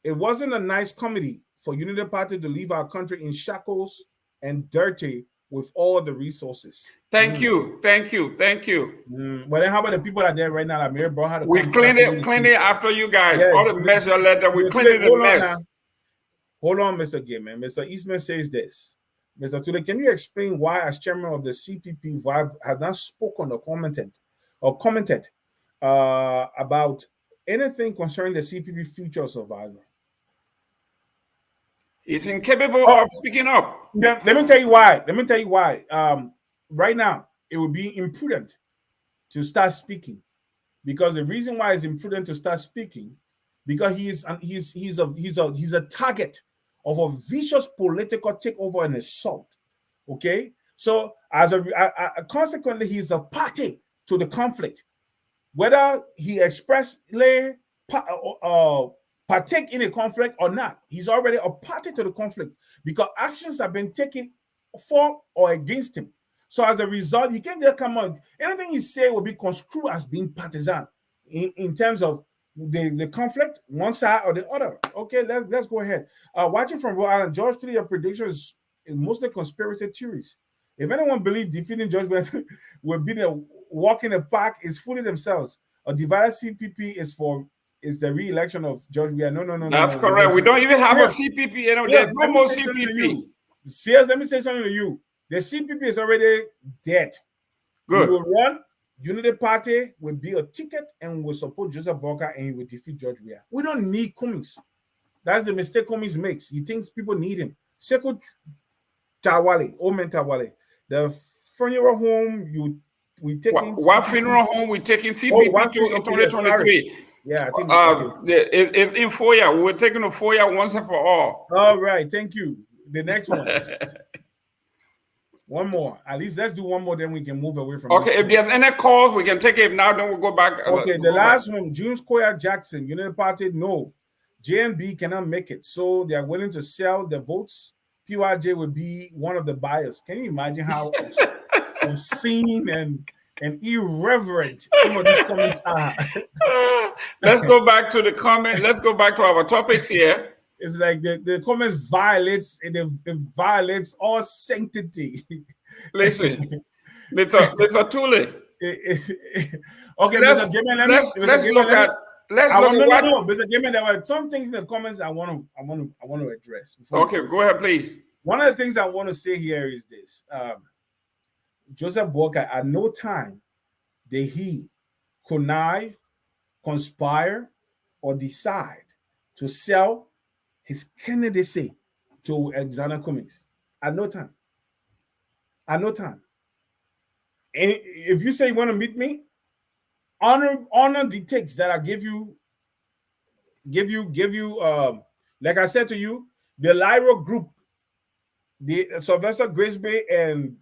It wasn't a nice comedy for Unity Party to leave our country in shackles and dirty with all the resources. Thank you. Well, then how about the people that are there right now? Like Mary Brown, we clean it after you guys. Yeah, all the mess you let that we clean the mess. Hold on, Mr. Gayman. Mr. Eastman says this. Mr. Tulay, can you explain why, as chairman of the CPP, Vibe has not spoken or commented about anything concerning the CPP future survivor? He's incapable of speaking up. Let me tell you why. Right now, it would be imprudent to start speaking, because the reason why it's imprudent to start speaking, because he's a target of a vicious political takeover and assault. Okay, so consequently, he's a party to the conflict. Whether he expressly partake in a conflict or not, he's already a party to the conflict because actions have been taken for or against him. So as a result, he can't just come on. Anything he say will be construed as being partisan in terms of the conflict, one side or the other. Okay, let's go ahead. Watching from Rhode Island, George, to your predictions is mostly conspiracy theories. If anyone believes defeating George will be the walk in the park, is fooling themselves. A divided CPP is the re-election of George Weah. No. That's correct. We don't even have a CPP. There's no more CPP. Serious, let me say something to you. The CPP is already dead. Good. We will run. Unity Party will be a ticket and will support Joseph Barker, and he will defeat George Weah. We don't need Cummings. That's the mistake Cummings makes. He thinks people need him. Seko Tawale, Omen Tawale. The funeral home we taking. What funeral home we taking CPP to in 2023? Yeah, I think it's in FOIA. We're taking a FOIA once and for all. All right, thank you. The next one. One more. At least let's do one more, then we can move away from Okay, if there's any calls, we can take it now, then we'll go back. Okay, the last one, James Koya Jackson, Unity Party, no. JNB cannot make it, so they are willing to sell the votes. PYJ will be one of the buyers. Can you imagine how obscene and irreverent some of these comments are? Let's go back to the comment. Let's go back to our topics here. It's like the comments it violates all sanctity. Listen, Mr. Tulay. Okay, let's look at Mr. Gayman, there were some things in the comments I want to address. Okay, go ahead, please. One of the things I want to say here is this: Joseph Walker, at no time did he connive, conspire, or decide to sell his candidacy to Alexander Cummings. At no time. At no time. And if you say you want to meet me, honor the text that I give you. Like I said to you, the Lyra group, the Sylvester Grisby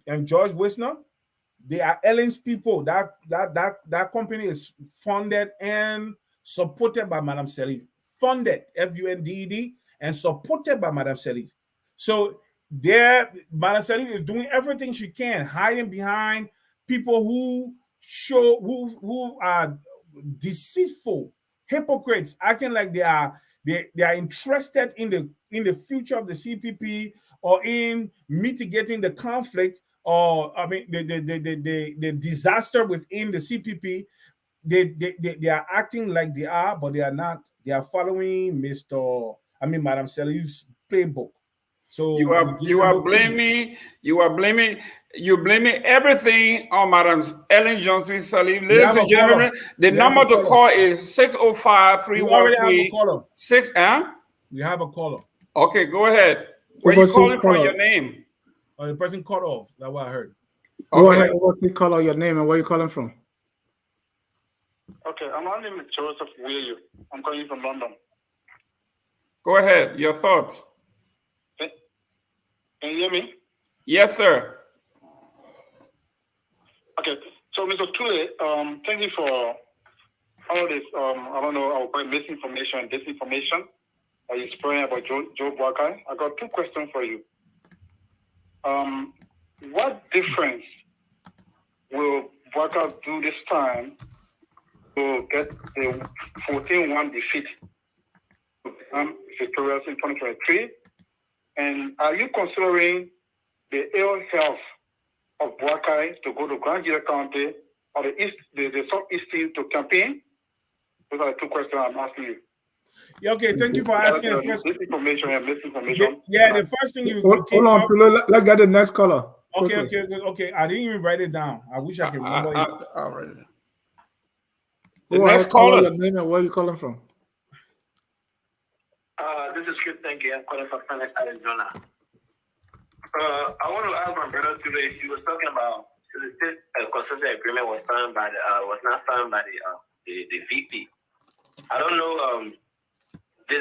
and George Wisner, they are Ellen's people. That company is funded and supported by Madame Selly. Funded, FUNDED, and supported by Madame Selly. So Madame Selly is doing everything she can, hiding behind people who are deceitful, hypocrites, acting like they are interested in the future of the CPP or in mitigating the conflict, or I mean the disaster within the CPP. They are acting like they are, but they are not. They are following Madam Salif's playbook. So you're blaming everything on Madam Ellen Johnson Sirleaf. Ladies and gentlemen, the number to call is 605-313. We have a caller. Okay, go ahead. Where you calling from? Your name? The person cut off. That's what I heard. Okay. Go ahead. What's the caller? Your name and where you calling from? Okay, my name is Joseph William. I'm calling from London. Go ahead. Your thoughts. Can you hear me? Yes, sir. Okay, so Mr. Tulay, thank you for all this, I don't know, I'll call it misinformation and disinformation that you're spreading about Joe Boakai. I got two questions for you. What difference will Boakai do this time to get the 14-1 defeat to become victorious in 2023? And are you considering the ill health of Boakai to go to Grand Gila County or the Southeast team to campaign? Those are the two questions I'm asking you. Yeah, okay, thank you for asking. Misinformation and misinformation. Yeah, the first thing you hold on, let's get the next caller. Okay. I didn't even write it down. I wish I could remember it. All right. The next caller, your name and where you calling from? This is Chris. Thank you. I'm calling from Phoenix, Arizona. I want to ask my brother today. He was talking about the state consensus agreement was not signed by the VP. I don't know. I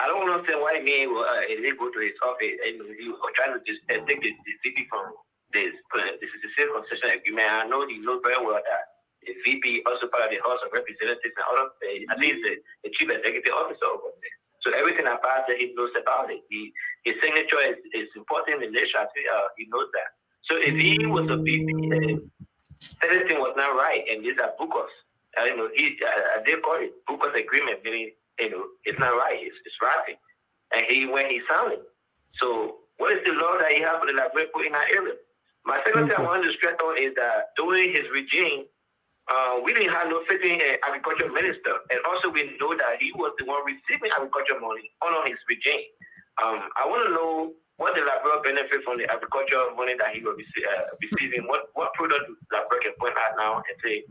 don't understand why he didn't go to his office and he was trying to just take the VP from this is the state concession agreement. I know he knows very well that the VP also part of the House of Representatives and all of I think it's the chief executive officer over there. So everything about that he knows about it. His signature is important in the nation. He knows that. So if he was a VP, everything was not right, and these are bookers. They call it bookers agreement, meaning it's not right. It's writing, and when he signed it. So what is the law that he has for the library in our area? My second thing I wanted to stress on is that during his regime, we didn't have no fitting agriculture minister, and also we know that he was the one receiving agriculture money under his regime. I want to know what the Liberia benefit from the agriculture money that he was receiving. What product Liberia can point out now and say,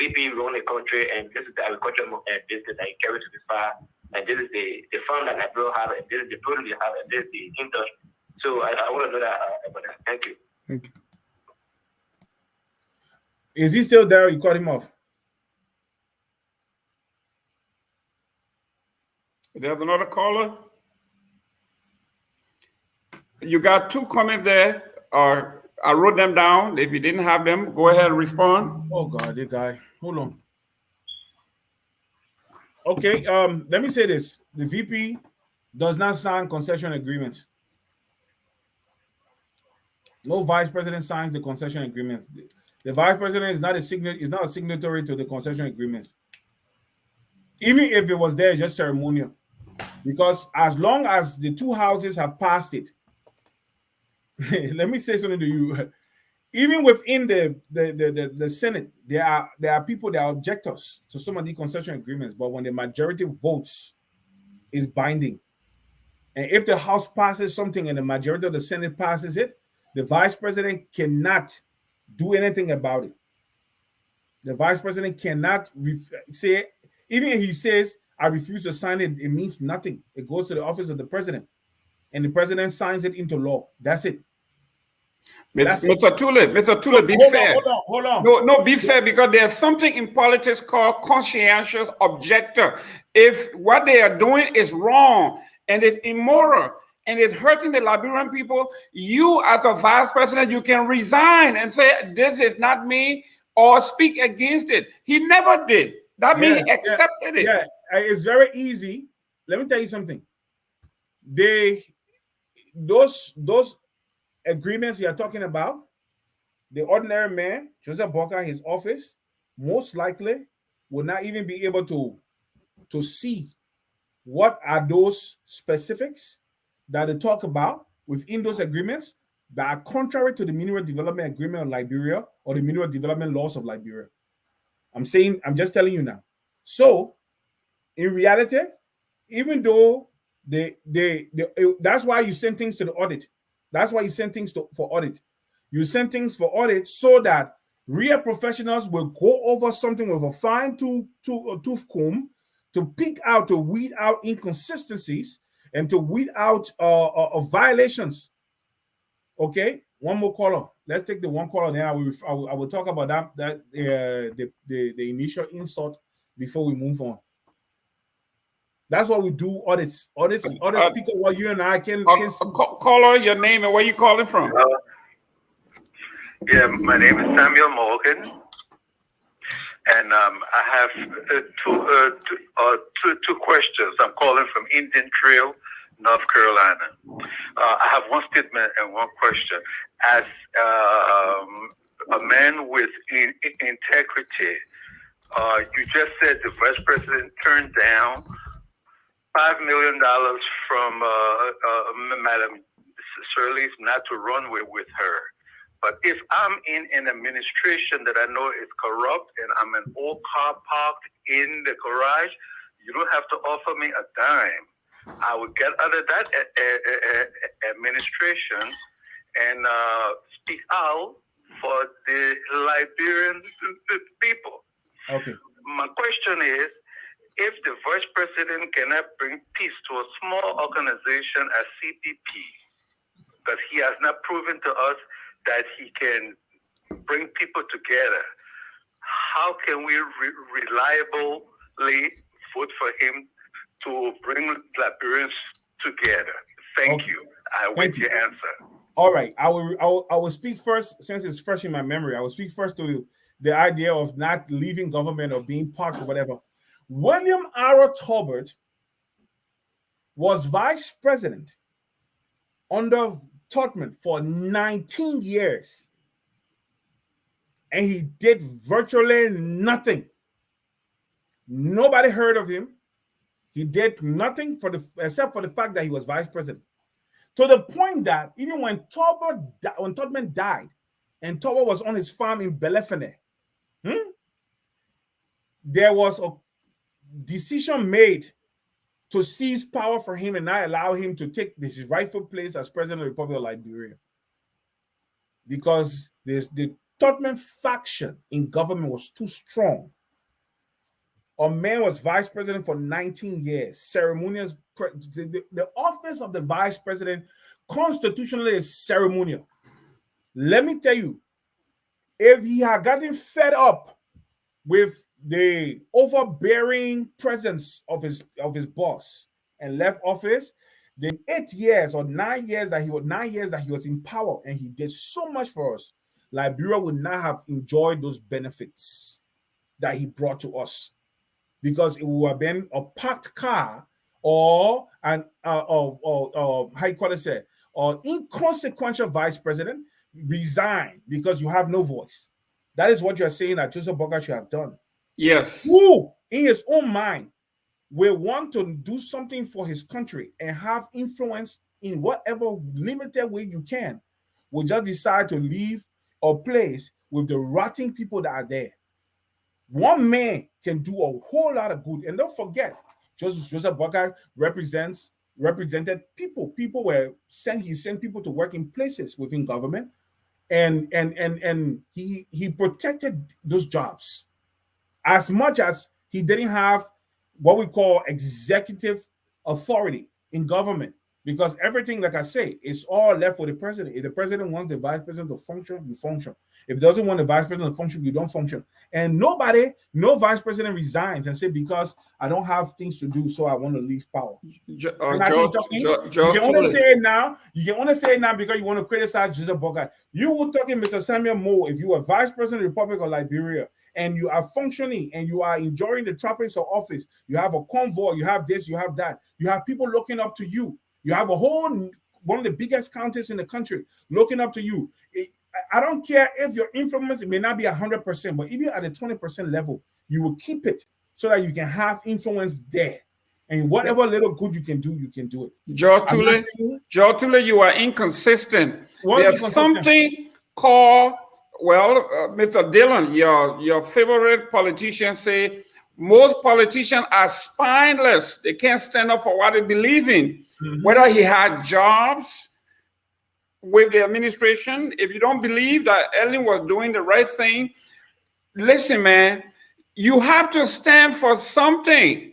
VP run the country, and this is the agriculture business that he carries to the far, and this is the farm that Liberia have, and this is the product they have, and this is the industry. So I want to know that about that. Thank you. Thank you. Is he still there? You cut him off. There's another caller. You got two comments there. I wrote them down. If you didn't have them, go ahead and respond. Oh God, this guy. Hold on. Okay. Let me say this: the VP does not sign concession agreements. No vice president signs the concession agreements. The vice president is not a signatory to the concession agreements. Even if it was there, it's just ceremonial. Because as long as the two houses have passed it, let me say something to you. Even within the Senate, there are people that are objectors to some of the concession agreements, but when the majority votes is binding. And if the House passes something and the majority of the Senate passes it, the vice president cannot do anything about it. The vice president cannot say, even if he says, I refuse to sign it, it means nothing. It goes to the office of the president, and the president signs it into law. That's it. Mr. Tulay, be fair. Hold on. No, be fair, because there's something in politics called conscientious objector. If what they are doing is wrong and it's immoral and it's hurting the Liberian people, you as a vice president, you can resign and say, this is not me, or speak against it. He never did. That means he accepted it. Yeah, it's very easy. Let me tell you something. Those agreements you are talking about, the ordinary man, Joseph Boakai, his office, most likely will not even be able to see what are those specifics that they talk about, within those agreements that are contrary to the Mineral Development Agreement of Liberia or the Mineral Development Laws of Liberia. I'm just telling you now. So, in reality, even though that's why you send things to the audit. That's why you send things for audit. You send things for audit so that real professionals will go over something with a fine tooth comb to pick out, to weed out inconsistencies and to weed out violations. Okay, one more caller. Let's take the one caller. Then I will talk about the initial insult before we move on. That's what we do. Audits people. What you and I can caller, your name and where you calling from? Yeah, my name is Samuel Morgan, and I have two questions. I'm calling from Indian Trail, North Carolina. I have one statement and one question. As a man with integrity, you just said the vice president turned down $5 million from Madam Sirleaf not to run with her. But if I'm in an administration that I know is corrupt and I'm an old car parked in the garage, you don't have to offer me a dime. I would get out of that administration and speak out for the Liberian people. Okay. My question is, if the vice president cannot bring peace to a small organization as CPP, because he has not proven to us that he can bring people together, how can we reliably vote for him to bring Liberians together? Thank you. I wait your answer. All right. I will speak first, since it's fresh in my memory. I will speak first to the idea of not leaving government or being parked or whatever. William R. Tolbert was vice president under Tubman for 19 years. And he did virtually nothing. Nobody heard of him. He did nothing except for the fact that he was vice president. To the point that even when Tubman died, and Tubman was on his farm in Belefene, there was a decision made to seize power for him and not allow him to take his rightful place as president of the Republic of Liberia. Because the Tubman faction in government was too strong. A man was vice president for 19 years. Ceremonial. The office of the vice president constitutionally is ceremonial. Let me tell you, if he had gotten fed up with the overbearing presence of his boss and left office, then 8 years or 9 years that he was in power and he did so much for us, Liberia would not have enjoyed those benefits that he brought to us, because it would have been a parked car or an or inconsequential vice president resign because you have no voice. That is what you are saying that Joseph Boga should have done. Yes. Who, in his own mind, will want to do something for his country and have influence in whatever limited way you can, will just decide to leave a place with the rotting people that are there. One man can do a whole lot of good. And don't forget, Joseph Boga represented people. People were sent, he sent people to work in places within government, and he protected those jobs. As much as he didn't have what we call executive authority in government, because everything, like I say, is all left for the president. If the president wants the vice president to function, you function. If he doesn't want the vice president to function, you don't function. And no vice president resigns and say, because I don't have things to do, so I want to leave power. You can only say it now. You can only say it now because you want to criticize Joseph Boga. You were talking, Mr. Samuel Moore, if you were vice president of the Republic of Liberia, and you are functioning and you are enjoying the trappings of office, you have a convoy, you have this, you have that, you have people looking up to you. You have one of the biggest counties in the country looking up to you. I don't care if your influence may not be 100%, but if you're at a 20% level, you will keep it so that you can have influence there. And whatever little good you can do it. George Tulay, you are inconsistent. There's something called, Mr. Dillon, your favorite politician, say most politicians are spineless. They can't stand up for what they believe in. Whether he had jobs with the administration, if you don't believe that Ellen was doing the right thing, listen, man, you have to stand for something.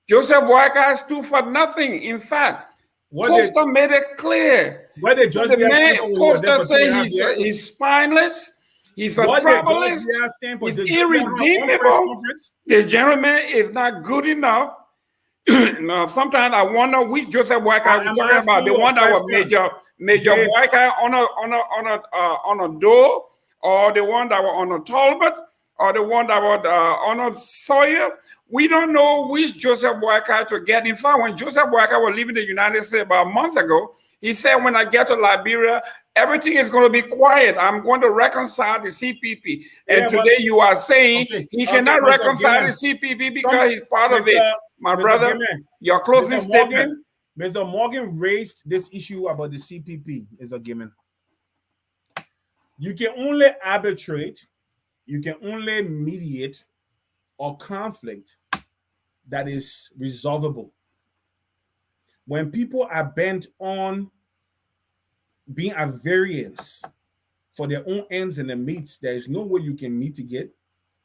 Joseph Boakai stood for nothing. In fact, Costa made it clear. The man Costa say he's spineless, he's a troublist, he's irredeemable. The gentleman is not good enough. Now, sometimes I wonder which Joseph Boakai we're talking about. The one that was Major Boakai on a door, or the one that was on a Talbot, or the one that was on a Sawyer. We don't know which Joseph Boakai to get. In fact, when Joseph Boakai was leaving the United States about a month ago, he said, when I get to Liberia, everything is going to be quiet. I'm going to reconcile the CPP. And today you are saying he cannot reconcile the CPP because he's part of it. My brother, your closing statement. Mr. Morgan raised this issue about the CPP, Mr. Gayman. You can only arbitrate, you can only mediate or conflict that is resolvable. When people are bent on being at variance for their own ends and their means, there is no way you can mitigate.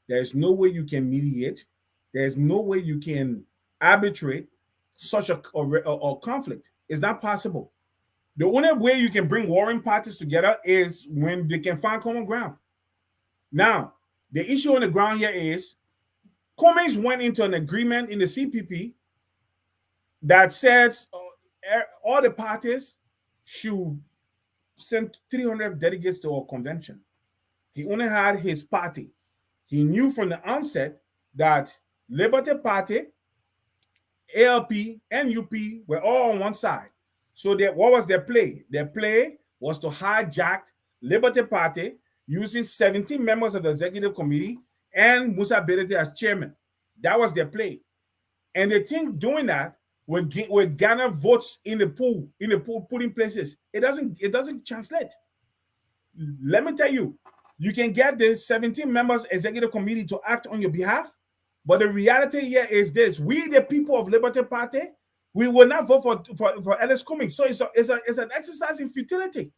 There is no way you can mediate. There is no way you can arbitrate such a conflict. It's not possible. The only way you can bring warring parties together is when they can find common ground. Now, the issue on the ground here is Cummings went into an agreement in the CPP that says all the parties should send 300 delegates to a convention. He only had his party. He knew from the onset that Liberty Party, ALP, and UP were all on one side. So what was their play? Their play was to hijack Liberty Party using 17 members of the executive committee and Musa Berete as chairman. That was their play. And they think doing that will garner votes in the pool, putting places. It doesn't translate. Let me tell you, you can get the 17 members executive committee to act on your behalf, but the reality here is this: we, the people of Liberty Party, we will not vote for Ellis Cummings. So it's an exercise in futility.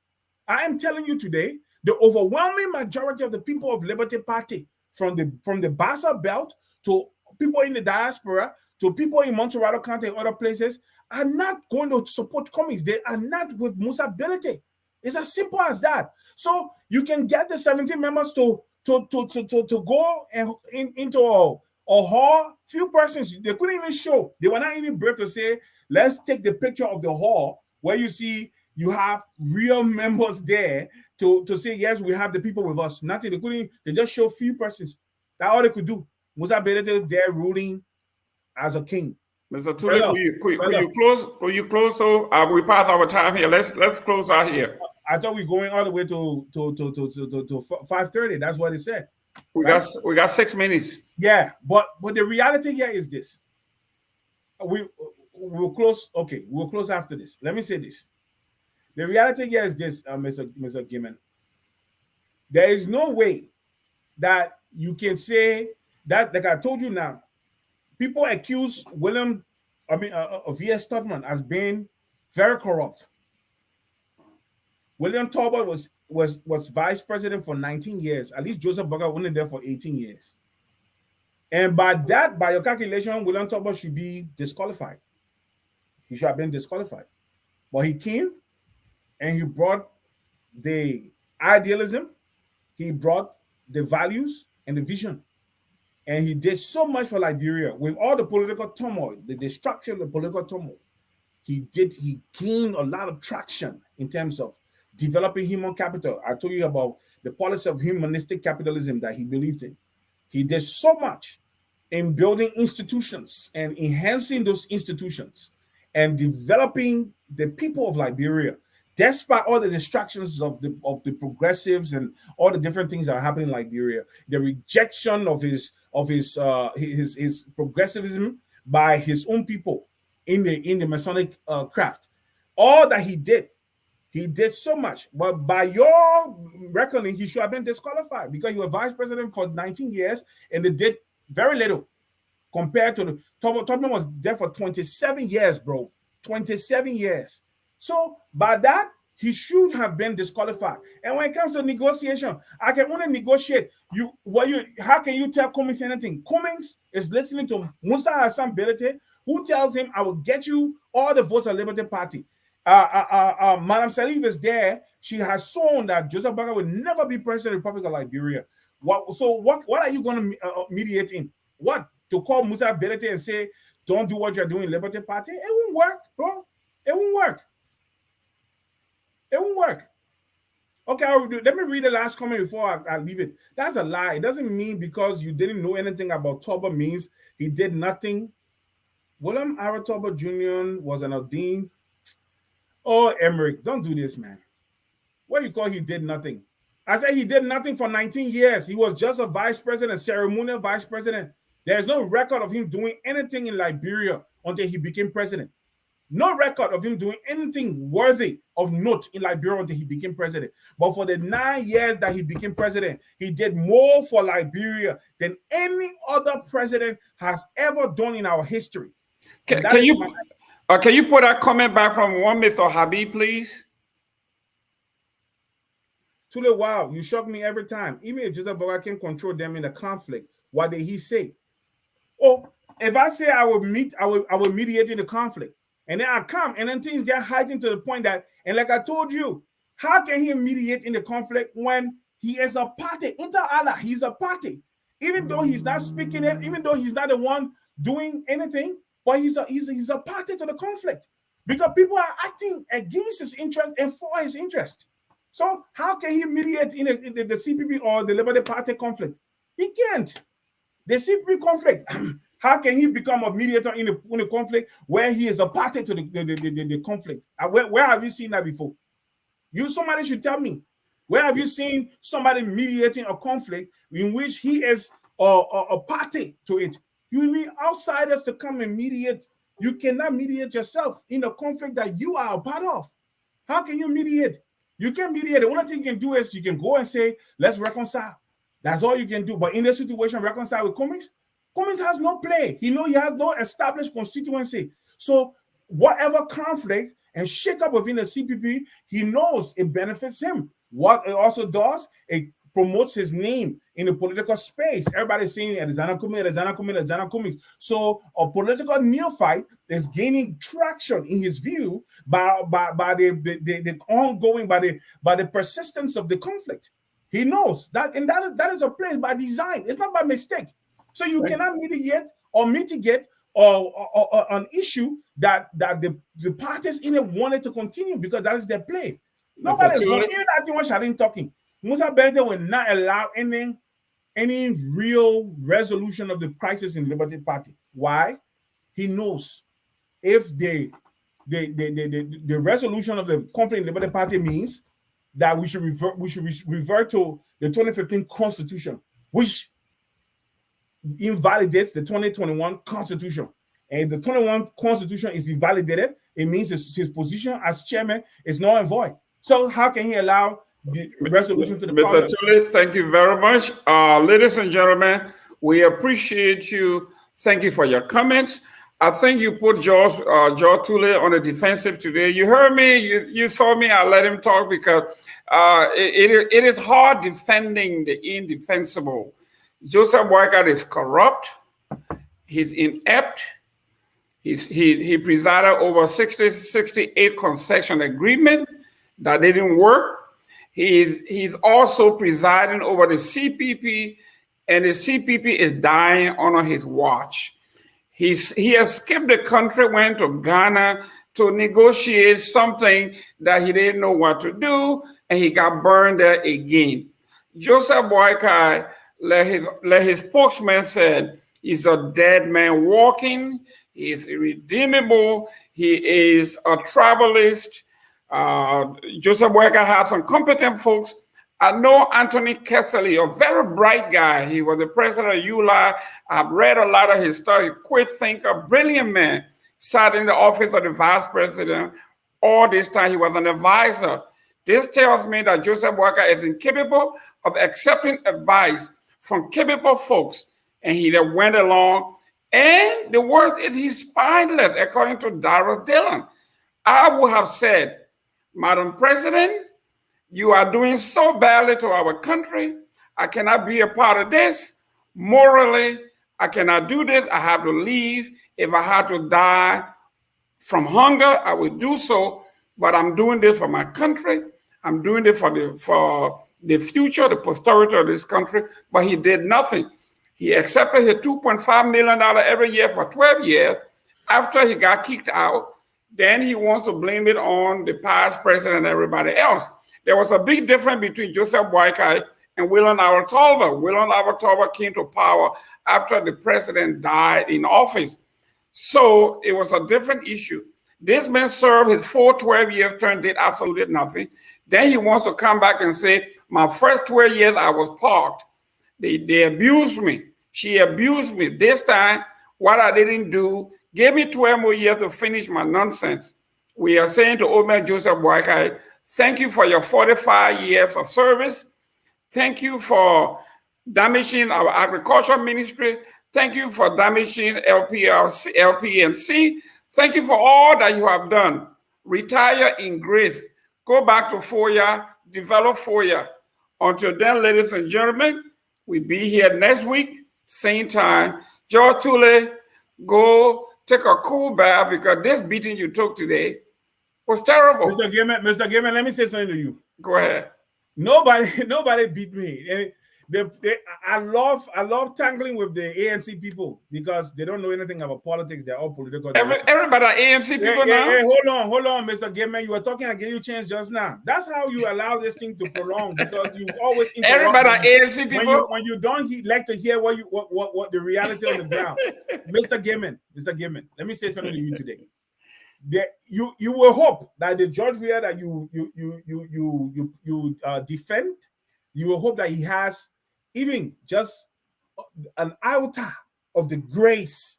I am telling you today, the overwhelming majority of the people of Liberty Party, from the Bassa Belt to people in the diaspora to people in Montserrat County and other places, are not going to support Cummings. They are not with Musa Berete. It's as simple as that. So you can get the 17 members to go into a hall. Few persons, they couldn't even show. They were not even brave to say, let's take the picture of the hall where you see you have real members there to say, yes, we have the people with us. Nothing. They just show few persons. That's all they could do. Musa Berete there ruling as a king. Mr. Tulay, could you close? So we pass our time here. Let's close out here. I thought we were going all the way to 5:30. That's what it said. We got 6 minutes. Yeah, but the reality here is this. We'll close. Okay, we'll close after this. Let me say this. The reality here is this, Mr. Gayman. There is no way that you can say that, like I told you now, people accuse V.S. Tubman as being very corrupt. William Talbot was vice president for 19 years. At least Joseph Boakai only there for 18 years. And by your calculation, William Talbot should be disqualified. He should have been disqualified. But he came and he brought the idealism, he brought the values and the vision. And he did so much for Liberia with all the political turmoil, the destruction of the political turmoil. He gained a lot of traction in terms of developing human capital. I told you about the policy of humanistic capitalism that he believed in. He did so much in building institutions and enhancing those institutions and developing the people of Liberia, despite all the distractions of the progressives and all the different things that are happening in Liberia. The rejection of his progressivism by his own people in the Masonic craft. All that he did so much. But by your reckoning, he should have been disqualified because he was vice president for 19 years and they did very little compared to the Tubman was there for 27 years, bro. 27 years. So by that, he should have been disqualified. And when it comes to negotiation, I can only negotiate. How can you tell Cummings anything? Cummings is listening to Musa Hassan Belete, who tells him, I will get you all the votes of the Liberty Party. Madam Salif is there. She has shown that Joseph Boakai will never be president of the Republic of Liberia. What are you going to mediate in? What? To call Musa Belete and say, don't do what you're doing in Liberty Party? It won't work, bro. It won't work. It won't work. Okay, let me read the last comment before I leave it. That's a lie. It doesn't mean because you didn't know anything about Toba means he did nothing. William Aratoba Jr. was an ordained. Oh, Emmerich, don't do this, man. What do you call he did nothing? I said he did nothing for 19 years. He was just a vice president, ceremonial vice president. There's no record of him doing anything in Liberia until he became president. No record of him doing anything worthy of note in Liberia until he became president. But for the 9 years that he became president, he did more for Liberia than any other president has ever done in our history. Can you put that comment back from one Mr. Habib, please? Tulay, wow, you shock me every time. Even if Joseph Boakai can control them in a conflict, what did he say? Oh, if I say I will mediate in the conflict, and then I come, and then things get heightened to the point that, and like I told you, how can he mediate in the conflict when he is a party? Inter Allah, he's a party. Even though he's not speaking it, even though he's not the one doing anything, but he's a party to the conflict. Because people are acting against his interest and for his interest. So how can he mediate in the CPP or the Liberty Party conflict? He can't. The CPP conflict, how can he become a mediator in a conflict where he is a party to the conflict? Where have you seen that before? Somebody should tell me. Where have you seen somebody mediating a conflict in which he is a party to it? You need outsiders to come and mediate. You cannot mediate yourself in a conflict that you are a part of. How can you mediate? You can't mediate. The only thing you can do is you can go and say, let's reconcile. That's all you can do. But in this situation, reconcile with Cummings? Cummings has no play. He has no established constituency. So whatever conflict and shake-up within the CPP, he knows it benefits him. What it also does, it promotes his name in the political space. Everybody's saying Alexander Cummings. So a political neophyte is gaining traction in his view by the ongoing, by the persistence of the conflict. He knows that, and that is a place by design. It's not by mistake. So you cannot mitigate or an issue that the parties in it wanted to continue because that is their play. Nobody's going. Even that thing was Shadin talking. Musa Belete will not allow any real resolution of the crisis in the Liberty Party. Why? He knows if the resolution of the conflict in the Liberty Party means that we should revert to the 2015 Constitution, which invalidates the 2021 Constitution. And if the 2021 Constitution is invalidated, it means his position as chairman is null and void. So how can he allow the resolution to the Mr. Tulay, thank you very much. Ladies and gentlemen, we appreciate you. Thank you for your comments. I think you put George Tulay on the defensive today. You heard me. You saw me. I let him talk because it is hard defending the indefensible. Joseph Boakai is corrupt. He's inept. He presided over 68 concession agreement that didn't work. He's also presiding over the CPP, and the CPP is dying under his watch. He escaped the country, went to Ghana to negotiate something that he didn't know what to do, and he got burned there again. Joseph Boakai, let his spokesman said, he's a dead man walking. He is irredeemable. He is a tribalist. Joseph Boakai has some competent folks I know Anthony Kessley, a very bright guy. He was the president of ULI. I've read a lot of his stuff. Quick thinker, brilliant man. Sat in the office of the vice president. All this time, he was an advisor. This tells me that Joseph Walker is incapable of accepting advice from capable folks. And he went along. And the worst is he's spineless, according to Dara Dillon. I would have said, Madam President, you are doing so badly to our country. I cannot be a part of this. Morally, I cannot do this. I have to leave. If I had to die from hunger, I would do so. But I'm doing this for my country. I'm doing it for the future, the posterity of this country. But he did nothing. He accepted his $2.5 million every year for 12 years. After he got kicked out, then he wants to blame it on the past president and everybody else. There was a big difference between Joseph Boakai and William R. Tolbert. William R. Tolbert came to power after the president died in office. So it was a different issue. This man served his full 12-year term, did absolutely nothing. Then he wants to come back and say, my first 12 years I was parked. They abused me. She abused me. This time, what I didn't do, gave me 12 more years to finish my nonsense. We are saying to old man Joseph Boakai, thank you for your 45 years of service. Thank you for damaging our agriculture ministry. Thank you for damaging LPNC. Thank you for all that you have done. Retire in grace. Go back to FOIA, develop FOIA. Until then, ladies and gentlemen, we'll be here next week, same time. George Tulay, go take a cool bath because this beating you took today was terrible. Mr. Gayman, let me say something to you. Go ahead. Nobody beat me. I love tangling with the ANC people because they don't know anything about politics. They're all political. Everybody ANC people now. Hey, hold on, Mr. Gayman. You were talking, I gave you a chance just now. That's how you allow this thing to prolong because you always interrupt. Everybody ANC people. When you don't like to hear what the reality on the ground. Mr. Gayman, let me say something to you today. You will hope that the George Weah that you defend, you will hope that he has even just an iota of the grace,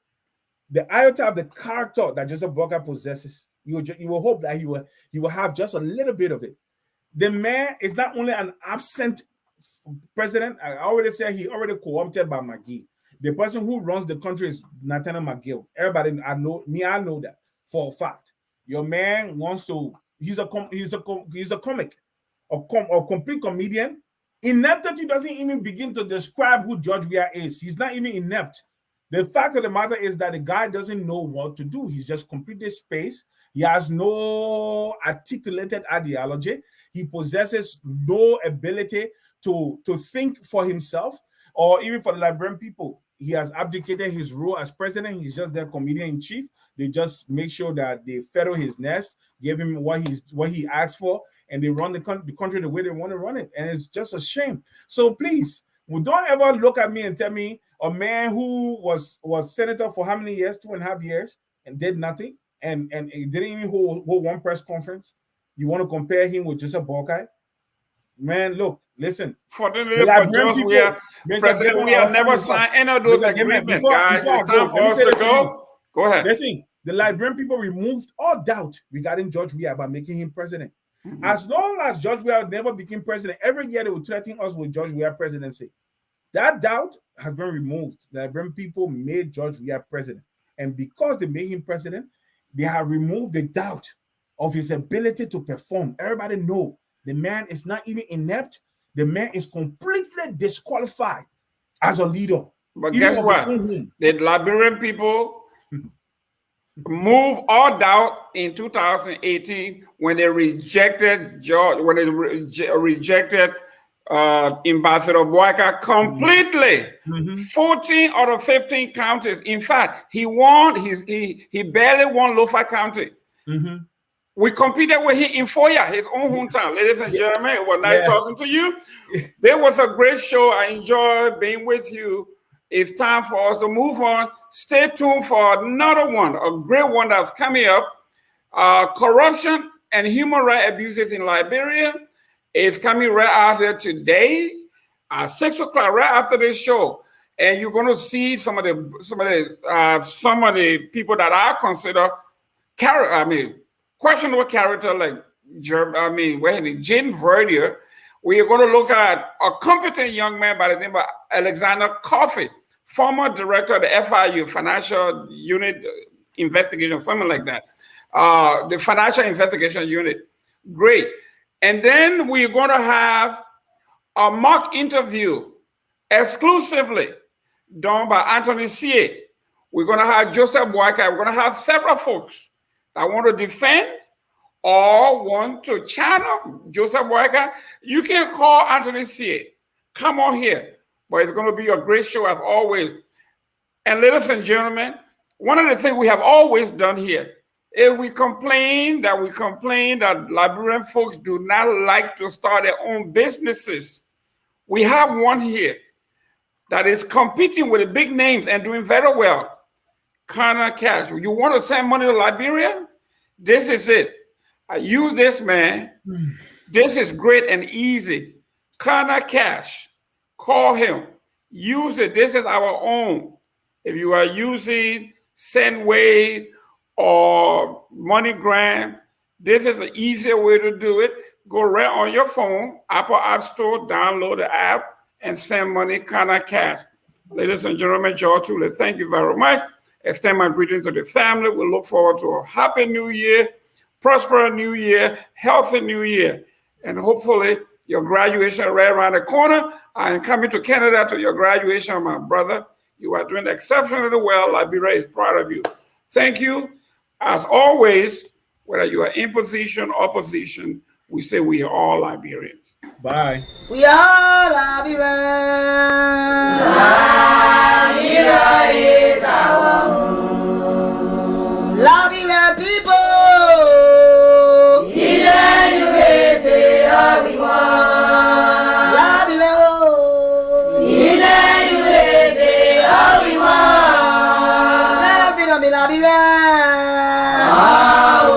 the iota of the character that Joseph Boakai possesses. You will hope that he will have just a little bit of it. The man is not only an absent president. I already said he already co-opted by McGee. The person who runs the country is Nathaniel McGill. Everybody, I know that for a fact. Your man wants to. He's a comic, a complete comedian. Ineptitude doesn't even begin to describe who George Weah is. He's not even inept. The fact of the matter is that the guy doesn't know what to do. He's just completely spaced. He has no articulated ideology. He possesses no ability to think for himself or even for the Liberian people. He has abdicated his role as president. He's just their comedian-in-chief. They just make sure that they feather his nest, give him what he asked for, and they run the country the way they want to run it. And it's just a shame. So please, don't ever look at me and tell me a man who was senator for how many years, 2.5 years, and did nothing, and he didn't even hold one press conference. You want to compare him with Joseph Boakai? Man, look, listen. Fortunately for George Weah, President Weah never signed any of those agreements, guys. It's time for us to go. Go ahead. Listen, the Liberian people removed all doubt regarding George Weah by making him president. Mm-hmm. As long as George Weah never became president, every year they would threaten us with George Weah presidency. That doubt has been removed. The Liberian people made George Weah president. And because they made him president, they have removed the doubt of his ability to perform. Everybody know the man is not even inept. The man is completely disqualified as a leader. But guess what? The Liberian people move all doubt in 2018 when they rejected Ambassador Boakai completely. Mm-hmm. 14 out of 15 counties. In fact, he won. He barely won Lofa County. Mm-hmm. We competed with him in FOIA, his own hometown. Ladies and gentlemen, it was nice talking to you. There was a great show. I enjoyed being with you. It's time for us to move on. Stay tuned for another one, a great one that's coming up. Corruption and human rights abuses in Liberia. is coming right out here today at 6 o'clock, right after this show. And you're going to see some of the people that I consider questionable character, like Jane Verdier. We are going to look at a competent young man by the name of Alexander Coffey, former director of the FIU, Financial Unit Investigation, something like that. The Financial Investigation Unit. Great. And then we're going to have a mock interview exclusively done by Anthony C. We're going to have Joseph Boyka. We're going to have several folks that want to defend or want to channel Joseph Boyka. You can call Anthony C. Come on here. But it's going to be a great show as always. And ladies and gentlemen, one of the things we have always done here is we complain that Liberian folks do not like to start their own businesses. We have one here that is competing with the big names and doing very well. Kanneh Cash. You want to send money to Liberia? This is it. I use this, man. This is great and easy. Kanneh Cash. Call him. Use it. This is our own. If you are using SendWave or MoneyGram, this is an easier way to do it. Go right on your phone, Apple App Store, download the app, and send money, Kanneh Cash. Ladies and gentlemen, George Tulay, thank you very much. Extend my greeting to the family. We look forward to a happy new year, prosperous new year, healthy new year, and hopefully your graduation right around the corner. I am coming to Canada to your graduation, my brother. You are doing exceptionally well. Liberia is proud of you. Thank you. As always, whether you are in position or opposition, we say we are all Liberians. Bye. We are Liberians. Liberia is our home. Liberian people. United we want. Liberia, oh. United we want. Liberia, Liberia. Oh,